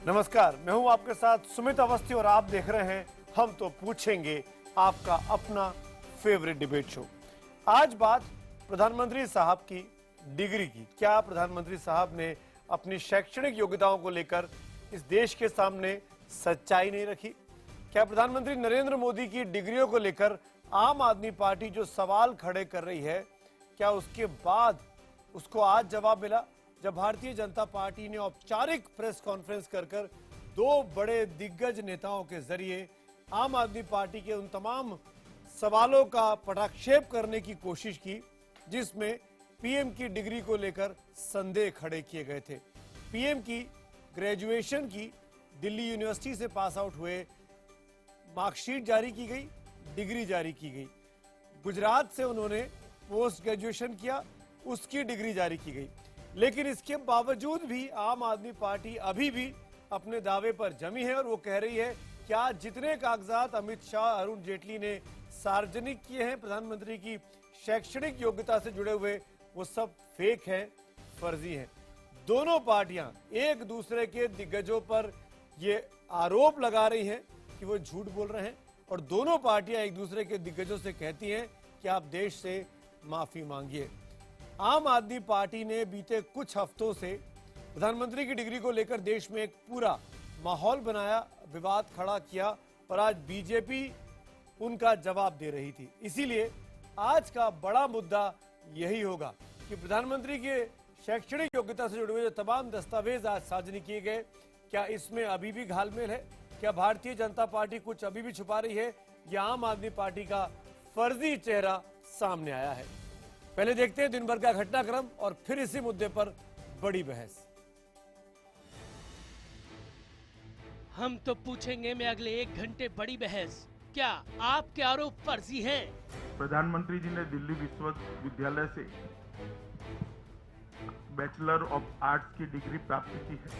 नमस्कार, मैं हूं आपके साथ सुमित अवस्थी और आप देख रहे हैं हम तो पूछेंगे, आपका अपना फेवरेट डिबेट शो। आज बात प्रधानमंत्री साहब की डिग्री की। क्या प्रधानमंत्री साहब ने अपनी शैक्षणिक योग्यताओं को लेकर इस देश के सामने सच्चाई नहीं रखी? क्या प्रधानमंत्री नरेंद्र मोदी की डिग्रियों को लेकर आम आदमी पार्टी जो सवाल खड़े कर रही है, क्या उसके बाद उसको आज जवाब मिला, जब भारतीय जनता पार्टी ने औपचारिक प्रेस कॉन्फ्रेंस कर दो बड़े दिग्गज नेताओं के जरिए आम आदमी पार्टी के उन तमाम सवालों का पटाक्षेप करने की कोशिश की जिसमें पीएम की डिग्री को लेकर संदेह खड़े किए गए थे। पीएम की ग्रेजुएशन की दिल्ली यूनिवर्सिटी से पास आउट हुए मार्कशीट जारी की गई, डिग्री जारी की गई। गुजरात से उन्होंने पोस्ट ग्रेजुएशन किया, उसकी डिग्री जारी की गई। लेकिन इसके बावजूद भी आम आदमी पार्टी अभी भी अपने दावे पर जमी है और वो कह रही है क्या जितने कागजात अमित शाह, अरुण जेटली ने सार्वजनिक किए हैं प्रधानमंत्री की शैक्षणिक योग्यता से जुड़े हुए, वो सब फेक है, फर्जी है। दोनों पार्टियां एक दूसरे के दिग्गजों पर ये आरोप लगा रही हैं कि वो झूठ बोल रहे हैं और दोनों पार्टियां एक दूसरे के दिग्गजों से कहती हैं कि आप देश से माफी मांगिए। आम आदमी पार्टी ने बीते कुछ हफ्तों से प्रधानमंत्री की डिग्री को लेकर देश में एक पूरा माहौल बनाया, विवाद खड़ा किया और आज बीजेपी उनका जवाब दे रही थी। इसीलिए आज का बड़ा मुद्दा यही होगा कि प्रधानमंत्री के शैक्षणिक योग्यता से जुड़े हुए जो तमाम दस्तावेज आज सार्वजनिक किए गए, क्या इसमें अभी भी घालमेल है? क्या भारतीय जनता पार्टी कुछ अभी भी छुपा रही है या आम आदमी पार्टी का फर्जी चेहरा सामने आया है? पहले देखते हैं दिन भर का घटनाक्रम और फिर इसी मुद्दे पर बड़ी बहस। हम तो पूछेंगे में अगले 1 घंटे बड़ी बहस। क्या आपके आरोप फर्जी हैं? प्रधानमंत्री जी ने दिल्ली विश्वविद्यालय से बैचलर ऑफ आर्ट्स की डिग्री प्राप्त की है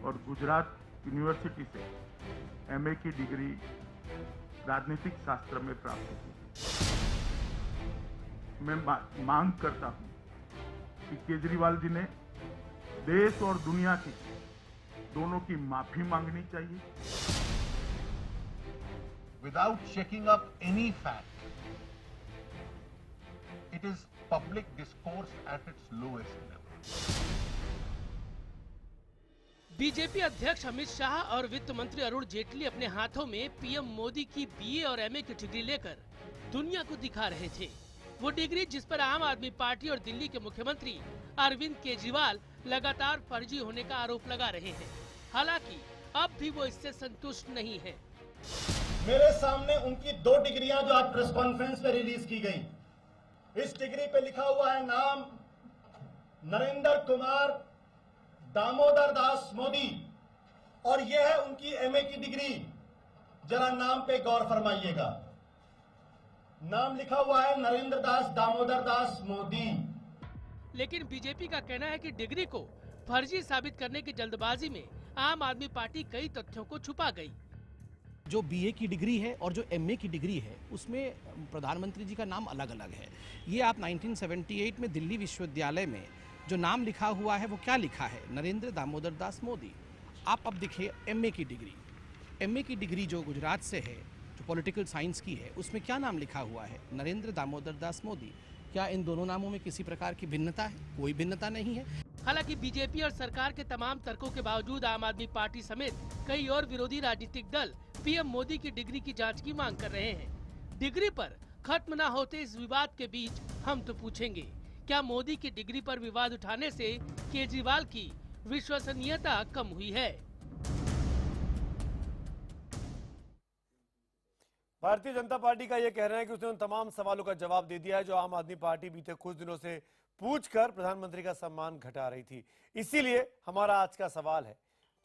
और गुजरात यूनिवर्सिटी से एमए की डिग्री राजनीतिक शास्त्र में प्राप्त की है। मैं मांग करता हूं कि केजरीवाल जी ने देश और दुनिया की दोनों की माफी मांगनी चाहिए। Without checking up any fact, it is public discourse at its lowest level. BJP अध्यक्ष अमित शाह और वित्त मंत्री अरुण जेटली अपने हाथों में पीएम मोदी की बीए और एमए की डिग्री लेकर दुनिया को दिखा रहे थे। वो डिग्री जिस पर आम आदमी पार्टी और दिल्ली के मुख्यमंत्री अरविंद केजरीवाल लगातार फर्जी होने का आरोप लगा रहे हैं। हालांकि अब भी वो इससे संतुष्ट नहीं है। मेरे सामने उनकी 2 डिग्रियां जो आज प्रेस कॉन्फ्रेंस पे रिलीज की गई, इस डिग्री पे लिखा हुआ है नाम नरेंद्र कुमार दामोदर दास मोदी और यह है उनकी एमए की डिग्री। जरा नाम पे गौर फरमाइएगा, नाम लिखा हुआ है नरेंद्र दास दामोदर दास मोदी। लेकिन बीजेपी का कहना है कि डिग्री को फर्जी साबित करने की जल्दबाजी में आम आदमी पार्टी कई तथ्यों को छुपा गई। जो बीए की डिग्री है और जो एमए की डिग्री है उसमें प्रधानमंत्री जी का नाम अलग अलग है। ये आप 1978 में दिल्ली विश्वविद्यालय में जो नाम लिखा हुआ है वो क्या लिखा है? नरेंद्र दामोदर दास मोदी। आप अब देखिए एमए की डिग्री जो गुजरात से है, जो पॉलिटिकल साइंस की है, उसमें क्या नाम लिखा हुआ है? नरेंद्र दामोदर दास मोदी। क्या इन दोनों नामों में किसी प्रकार की भिन्नता है? कोई भिन्नता नहीं है। हालांकि बीजेपी और सरकार के तमाम तर्कों के बावजूद आम आदमी पार्टी समेत कई और विरोधी राजनीतिक दल पीएम मोदी की डिग्री की जांच की मांग कर रहे हैं। डिग्री पर खत्म न होते इस विवाद के बीच हम तो पूछेंगे, क्या मोदी की डिग्री पर विवाद उठाने से केजरीवाल की विश्वसनीयता कम हुई है? भारतीय जनता पार्टी का यह कहना है कि उसने उन तमाम सवालों का जवाब दे दिया है जो आम आदमी पार्टी बीते कुछ दिनों से पूछकर प्रधानमंत्री का सम्मान घटा रही थी। इसीलिए हमारा आज का सवाल है,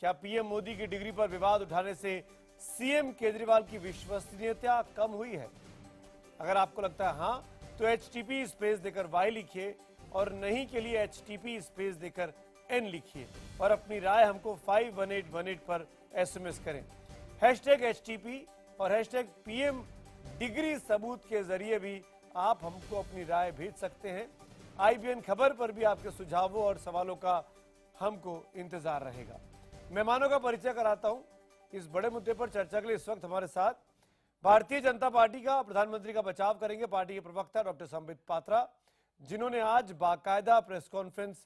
क्या पीएम मोदी की डिग्री पर विवाद उठाने से सीएम केजरीवाल की विश्वसनीयता कम हुई है? अगर आपको लगता है हाँ, तो HTP स्पेस देकर Y लिखिए और नहीं के लिए HTP स्पेस देकर N लिखिए और अपनी राय हमको 51818 पर SMS करें। #HTP और #PM डिग्री सबूत के जरिए भी आप हमको अपनी राय भेज सकते हैं। IBN खबर पर भी आपके सुझावों और सवालों का हमको इंतजार रहेगा। मेहमानों का परिचय कराता हूं। इस बड़े मुद्दे पर चर्चा के लिए इस वक्त हमारे साथ भारतीय जनता पार्टी का प्रधानमंत्री का बचाव करेंगे पार्टी के प्रवक्ता डॉक्टर संबित पात्रा, जिन्होंने आज बाकायदा प्रेस कॉन्फ्रेंस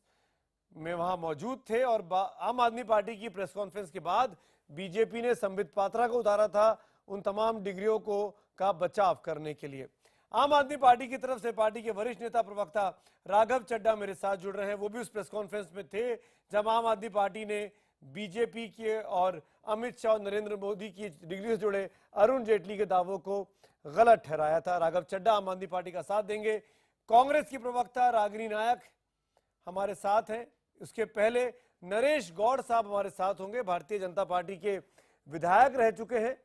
में वहां मौजूद थे और आम आदमी पार्टी की प्रेस कॉन्फ्रेंस के बाद बीजेपी ने संबित पात्रा को उतारा था उन तमाम डिग्रियों को का बचाव करने के लिए। आम आदमी पार्टी की तरफ से पार्टी के वरिष्ठ नेता प्रवक्ता राघव चड्ढा मेरे साथ जुड़ रहे हैं। वो भी उस प्रेस कॉन्फ्रेंस में थे जब आम आदमी पार्टी ने बीजेपी के और अमित शाह और नरेंद्र मोदी की डिग्री से जुड़े अरुण जेटली के दावों को गलत ठहराया था। राघव चड्ढा आम आदमी पार्टी का साथ देंगे। कांग्रेस की प्रवक्ता रागिनी नायक हमारे साथ हैं। उसके पहले नरेश गौड़ साहब हमारे साथ होंगे, भारतीय जनता पार्टी के विधायक रह चुके हैं।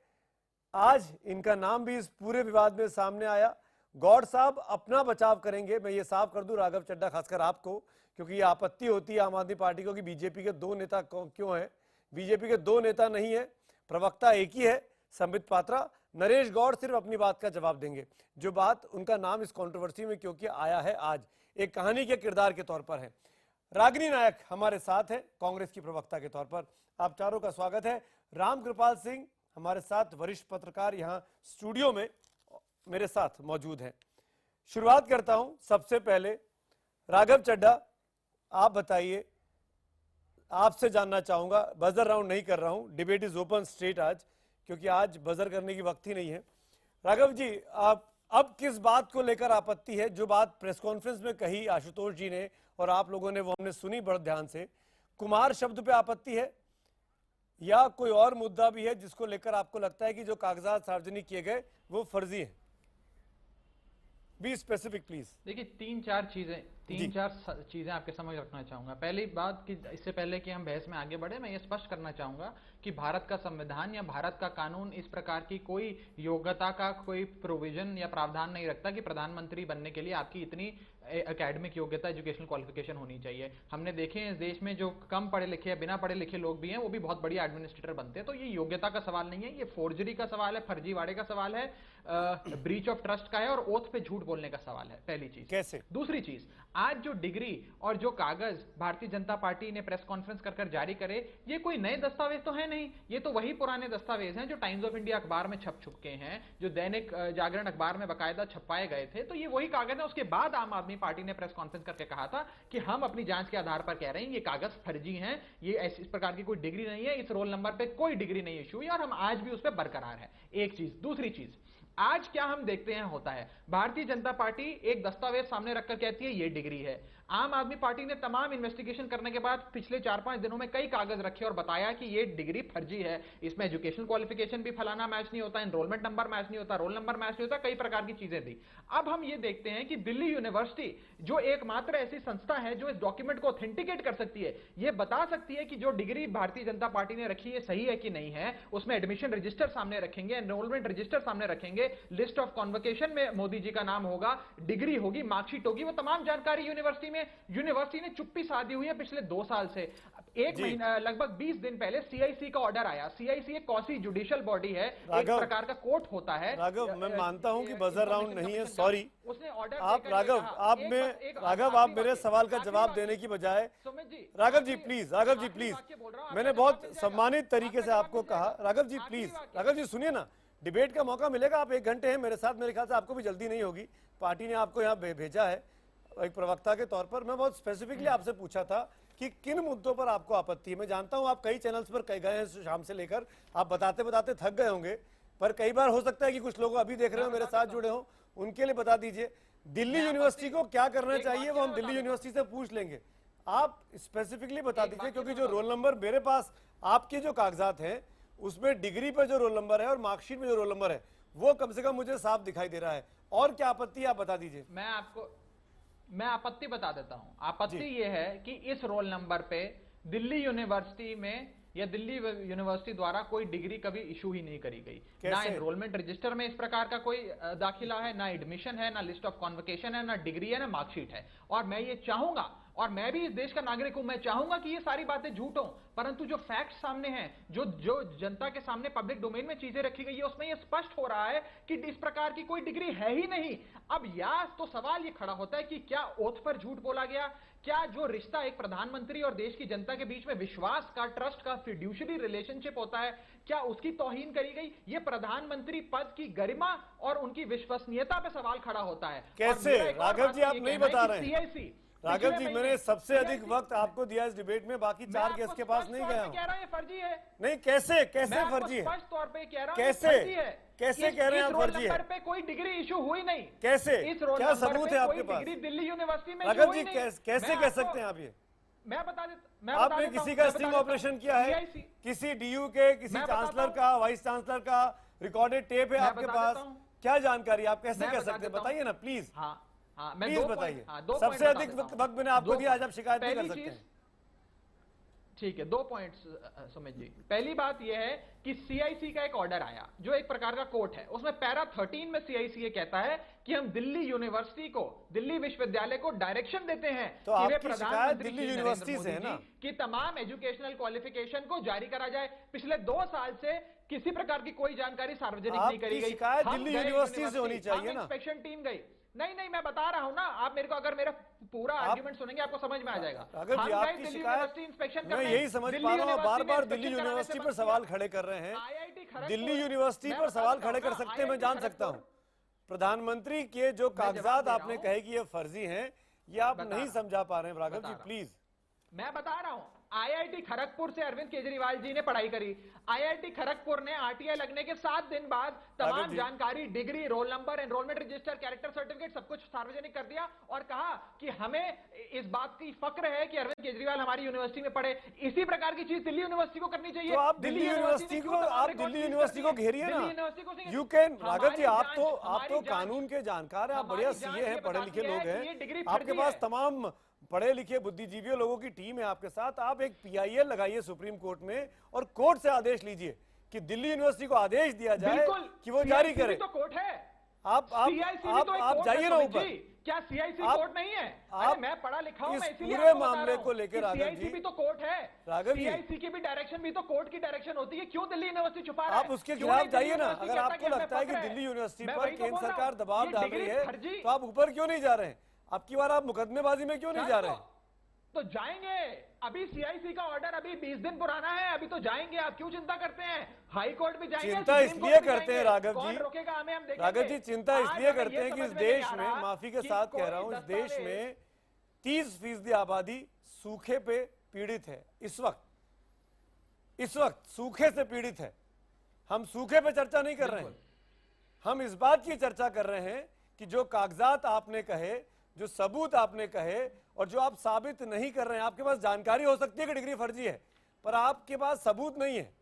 आज इनका नाम भी इस पूरे विवाद में सामने आया। गौड़ साहब अपना बचाव करेंगे। मैं ये साफ कर दूं राघव चड्ढा, खासकर आपको, क्योंकि ये आपत्ति होती है आम आदमी पार्टी को कि बीजेपी के दो नेता क्यों हैं। बीजेपी के दो नेता नहीं है, प्रवक्ता एक ही है, संबित पात्रा। नरेश गौड़ सिर्फ अपनी बात का जवाब देंगे। जो बात उनका नाम इस कंट्रोवर्सी में क्योंकि आया है आज एक कहानी के किरदार के तौर पर है। रागिनी नायक हमारे साथ है कांग्रेस की प्रवक्ता के तौर पर। आप चारों का स्वागत है। राम कृपाल सिंह हमारे साथ वरिष्ठ पत्रकार यहां स्टूडियो में मेरे साथ मौजूद हैं। शुरुआत करता हूं सबसे पहले राघव चड्ढा, आप बताइए, आपसे जानना चाहूंगा। बजर राउंड नहीं कर रहा हूं, डिबेट इज ओपन स्ट्रेट आज, क्योंकि आज बजर करने की वक्त ही नहीं है। राघव जी, आप अब किस बात को लेकर आपत्ति है? जो बात प्रेस कॉन्फ्रेंस में कही आशुतोष जी ने और आप लोगों ने, वो हमने सुनी बड़े ध्यान से। कुमार शब्द पे आपत्ति है या कोई और मुद्दा भी है जिसको लेकर आपको लगता है कि जो कागजात सार्वजनिक किए गए वो फर्जी है? Be specific please. देखिए, तीन चार चीजें आपके समझ रखना चाहूंगा। पहली बात कि इससे पहले कि हम बहस में आगे बढ़े, मैं ये स्पष्ट करना चाहूंगा कि भारत का संविधान या भारत का कानून इस प्रकार की कोई योग्यता का कोई प्रोविजन या प्रावधान नहीं रखता कि प्रधानमंत्री बनने के लिए आपकी इतनी एकेडमिक योग्यता, एजुकेशनल क्वालिफिकेशन होनी चाहिए। हमने देखे हैं इस देश में जो कम पढ़े लिखे या बिना पढ़े लिखे लोग भी हैं, वो भी बहुत बढ़िया एडमिनिस्ट्रेटर बनते हैं। तो ये योग्यता का सवाल नहीं है, ये फोर्जरी का सवाल है, फर्जीवाड़े का सवाल है, ब्रीच ऑफ ट्रस्ट का है और ओथ पे झूठ बोलने का सवाल है। पहली चीज। कैसे? दूसरी चीज, आज जो डिग्री और जो कागज भारतीय जनता पार्टी ने प्रेस कॉन्फ्रेंस कर जारी करे, ये कोई नए दस्तावेज तो है नहीं, ये तो वही पुराने दस्तावेज हैं जो टाइम्स ऑफ इंडिया अखबार में छप चुके हैं, जो दैनिक जागरण अखबार में बाकायदा छपाए गए थे। तो ये वही कागज है। उसके बाद आम आदमी पार्टी ने प्रेस कॉन्फ्रेंस करके कहा था कि हम अपनी जांच के आधार पर कह रहे हैं ये कागज फर्जी हैं, ये इस प्रकार की कोई डिग्री नहीं है, इस रोल नंबर पे कोई डिग्री नहीं इशू हुई और हम आज भी उस पर बरकरार है। एक चीज। दूसरी चीज, आज क्या हम देखते हैं होता है, भारतीय जनता पार्टी एक दस्तावेज सामने रखकर कहती है ये डिग्री है। आम आदमी पार्टी ने तमाम इन्वेस्टिगेशन करने के बाद पिछले 4-5 दिनों में कई कागज रखे और बताया कि ये डिग्री फर्जी है, इसमें एजुकेशनल क्वालिफिकेशन भी फलाना मैच नहीं होता, एनरोलमेंट नंबर मैच नहीं होता, रोल नंबर मैच नहीं होता, कई प्रकार की चीजें थी। अब हम ये देखते हैं कि दिल्ली यूनिवर्सिटी जो एकमात्र ऐसी संस्था है जो इस डॉक्यूमेंट को ऑथेंटिकेट कर सकती है, ये बता सकती है कि जो डिग्री भारतीय जनता पार्टी ने रखी है सही है कि नहीं है। उसमें एडमिशन रजिस्टर सामने रखेंगे, एनरोलमेंट रजिस्टर सामने रखेंगे, लिस्ट ऑफ कॉन्वोकेशन में मोदी जी का नाम होगा, डिग्री होगी, मार्कशीट होगी, वो तमाम जानकारी यूनिवर्सिटी ने चुप्पी साधी हुई है पिछले 2 साल से। एक महीना, लगभग 20 दिन पहले सीआईसी का ऑर्डर आया। सीआईसी एक कौसी जुडिशियल बॉडी है, एक प्रकार का कोर्ट होता है। राघव, मैं मानता हूं कि बजर राउंड नहीं है, सॉरी। उसने ऑर्डर आप राघव, आप मेरे सवाल का जवाब देने की बजाय, राघव जी प्लीज, मैंने बहुत सम्मानित तरीके से आपको कहा। राघव जी प्लीज, राघव जी सुनिए ना, डिबेट का मौका मिलेगा। आप 1 घंटे हैं मेरे साथ, मेरे ख्याल से आपको भी जल्दी नहीं होगी। पार्टी ने आपको यहाँ भेजा है एक प्रवक्ता के तौर पर। मैं बहुत स्पेसिफिकली आपसे पूछा था कि किन मुद्दों पर आपको आपत्ति है। मैं जानता हूं आप कई चैनल्स पर कई गए हैं शाम से लेकर, आप बताते बताते थक गए होंगे, पर कई बार हो सकता है कि कुछ लोग अभी देख रहे हो, मेरे साथ जुड़े हो, उनके लिए बता दीजिए दिल्ली यूनिवर्सिटी को क्या करना चाहिए, वो हम दिल्ली यूनिवर्सिटी से पूछ लेंगे। आप स्पेसिफिकली बता दीजिए, क्योंकि जो रोल नंबर मेरे पास, आपके जो कागजात हैं उसमें डिग्री पर जो रोल नंबर है और मार्कशीट में जो रोल नंबर है वो कम से कम मुझे साफ दिखाई दे रहा है। और क्या आपत्ति है आप बता दीजिए। मैं आपत्ति बता देता हूं। आपत्ति यह है कि इस रोल नंबर पे दिल्ली यूनिवर्सिटी में या दिल्ली यूनिवर्सिटी द्वारा कोई डिग्री कभी इशू ही नहीं करी गई। ना एनरोलमेंट रजिस्टर में इस प्रकार का कोई दाखिला है, ना एडमिशन है, ना लिस्ट ऑफ कॉन्वोकेशन है, ना डिग्री है, ना मार्कशीट है। और मैं ये चाहूंगा और मैं भी इस देश का नागरिक हूं, मैं चाहूंगा कि ये सारी बातें झूठ हो, परंतु जो फैक्ट सामने हैं, जो जो जनता के सामने पब्लिक डोमेन में चीजें रखी गई है, उसमें ये स्पष्ट हो रहा है कि इस प्रकार की कोई डिग्री है ही नहीं। अब या तो सवाल ये खड़ा होता है कि क्या ओथ पर झूठ बोला गया, क्या जो रिश्ता एक प्रधानमंत्री और देश की जनता के बीच में विश्वास का, ट्रस्ट का, फिड्यूशियरी रिलेशनशिप होता है, क्या उसकी तौहीन करी गई? ये प्रधानमंत्री पद की गरिमा और उनकी विश्वसनीयता पे सवाल खड़ा होता है। कैसे? राघव जी आप नहीं बता रहे हैं। सीआईसी, राघव जी मैंने सबसे अधिक वक्त आपको दिया इस डिबेट में, बाकी 4 गेस्ट के पास नहीं गया हूं। कह रहा हूं ये फर्जी है। नहीं, कैसे कैसे फर्जी है? स्पष्ट तौर पे कह रहा हूं कैसे फर्जी है। कैसे कह रहे हैं आप फर्जी है? इस रोल नंबर पे कोई डिग्री इशू हुई नहीं। कैसे? इस रोल क्या नंबर सबूत पे है आपके कोई पास? डिग्री दिल्ली यूनिवर्सिटी में राघव हुई जी नहीं। कैसे मैं कह आपको- सकते हैं आप ये? मैं बता देता, आपने किसी का स्टिंग ऑपरेशन किया है? किसी डीयू के किसी मैं बताता चांसलर हूं। का, वाइस चांसलर का रिकॉर्डेड टेप है मैं आपके बता पास? देता हूं। क्या जानकारी? आप कैसे मैं कह बता सकते हैं? देता हूं। बताइए ना प्लीज, हाँ हाँ, मैं प्लीज दो बताइए। पॉइंट- हाँ, दो सबसे पॉइंट अधिक बता देता हूं। वक्त मैंने आपको दो- दिया, आज आप शिकायत नहीं कर पहली सकते चीज- हैं। ठीक है, 2 पॉइंट्स सुमित जी। पहली बात यह है कि सीआईसी का एक ऑर्डर आया जो एक प्रकार का कोर्ट है, उसमें पैरा 13 में सीआईसी ये कहता है कि हम दिल्ली यूनिवर्सिटी को, दिल्ली विश्वविद्यालय को डायरेक्शन देते हैं तो कि वे आपकी शिकायत प्रधानमंत्री दिल्ली श्री यूनिवर्सिटी नरेंद्र से है मोदी ना? जी की तमाम एजुकेशनल क्वालिफिकेशन को जारी करा जाए। पिछले 2 साल से किसी प्रकार की कोई जानकारी सार्वजनिक नहीं करी आपकी गई। शिकायत हम दिल्ली गए यूनिवर्सिटी से होनी चाहिए हम ना? इंस्पेक्शन टीम गई। नहीं, मैं बता रहा हूं ना, आप मेरे को अगर मेरा पूरा आर्गुमेंट सुनेंगे आपको समझ में आ जाएगा। राघव जी हम गए आपकी दिल्ली शिकायत यूनिवर्सिटी इंस्पेक्शन मैं करने। यही समझ दिल्ली पा रहा हूँ, यूनिवर्सिटी बार बार में दिल्ली inspection कराने यूनिवर्सिटी से पर बच सवाल गया। खड़े कर रहे हैं। IIT खड़गपुर- दिल्ली यूनिवर्सिटी मैं पर बता सवाल देता खड़े हूं कर ना, सकते हैं, मैं IIT जान सकता हूँ। खड़गपुर- प्रधानमंत्री के जो कागजात दे रहा आपने हूं। कहे कि ये फर्जी हैं, ये आप बता नहीं रहा हूं। समझा पा रहे हैं राघव बता जी, रहा हूं। प्लीज। मैं बता रहा हूं, आईआईटी खड़गपुर से अरविंद केजरीवाल जी ने पढ़ाई करी। आईआईटी खड़गपुर ने आरटीआई लगने के 7 दिन बाद राघव तमाम जी। जानकारी, degree, roll number, enrolment register, character certificate सब कुछ सार्वजनिक कर दिया और कहा कि हमें इस बात की फक्र है कि अरविंद केजरीवाल हमारी यूनिवर्सिटी में पढ़े। इसी प्रकार की चीज दिल्ली यूनिवर्सिटी को करनी चाहिए। तो आप दिल्ली यूनिवर्सिटी को, आप दिल्ली यूनिवर्सिटी को घेरिए ना। यू कैन, राघव जी आप तो कानून के जानकार हैं, आप बढ़िया सीए हैं, पढ़े लिखे लोग हैं, आपके पास तमाम पढ़े लिखे बुद्धिजीवियों लोगों की टीम है आपके साथ। आप एक पीआईएल लगाइए सुप्रीम कोर्ट में और कोर्ट से आदेश लीजिए कि दिल्ली यूनिवर्सिटी को आदेश दिया जाए कि वो जारी करे। तो कोर्ट है, आप जाइए ना ऊपर। क्या सीआईसी आप- कोर्ट नहीं है? आप अरे मैं पढ़ा लिखा हूं, इस मैं इसीलिए पूरे आपको बता मामले रहा हूं को लेकर कि राघव सीआईसी जी- भी तो कोर्ट है। राघव जी- सीआईसी की भी डायरेक्शन भी तो कोर्ट की डायरेक्शन होती है। क्यों दिल्ली यूनिवर्सिटी छुपा रहा है? आप उसके क्यों खिलाफ नहीं जाइए दिल्ली ना। यूनिवर्सिटी अगर कहता आपको हमें लगता है कि फक्र दिल्ली यूनिवर्सिटी मैं पर वही तो केंद्र बोल रहा सरकार हूं। दबाव ये डाल रही डिग्री है, फर्जी- तो आप ऊपर क्यों नहीं जा रहे हैं? आपकी बार आप मुकदमेबाजी में क्यों नहीं जा रहे हैं? तो जाएंगे। अभी सीआईसी का ऑर्डर अभी 20 दिन पुराना है, अभी तो जाएंगे। आप क्यों चिंता करते हैं? हाई कोर्ट भी जाएंगे, चिंता सुप्रीम इसलिए कोर्ट भी करते हैं जाएंगे। राघव कौन जी, रोकेगा हमें? हम देखेंगे। राघव जी चिंता आज इसलिए हमें करते ये हैं कि इस समझ में नहीं देश आ में, रहा माफी के कि साथ कह कोई रहा हूं, इस देश दस्तावेज- में 30% आबादी सूखे पे पीड़ित है। इस वक्त सूखे से पीड़ित है। हम सूखे पे चर्चा नहीं कर रहे हैं, हम इस बात की चर्चा कर रहे हैं कि जो कागजात आपने कहे, जो सबूत आपने कहे और जो आप साबित नहीं कर रहे हैं। आपके पास जानकारी हो सकती है कि डिग्री फर्जी है, पर आपके पास सबूत नहीं है।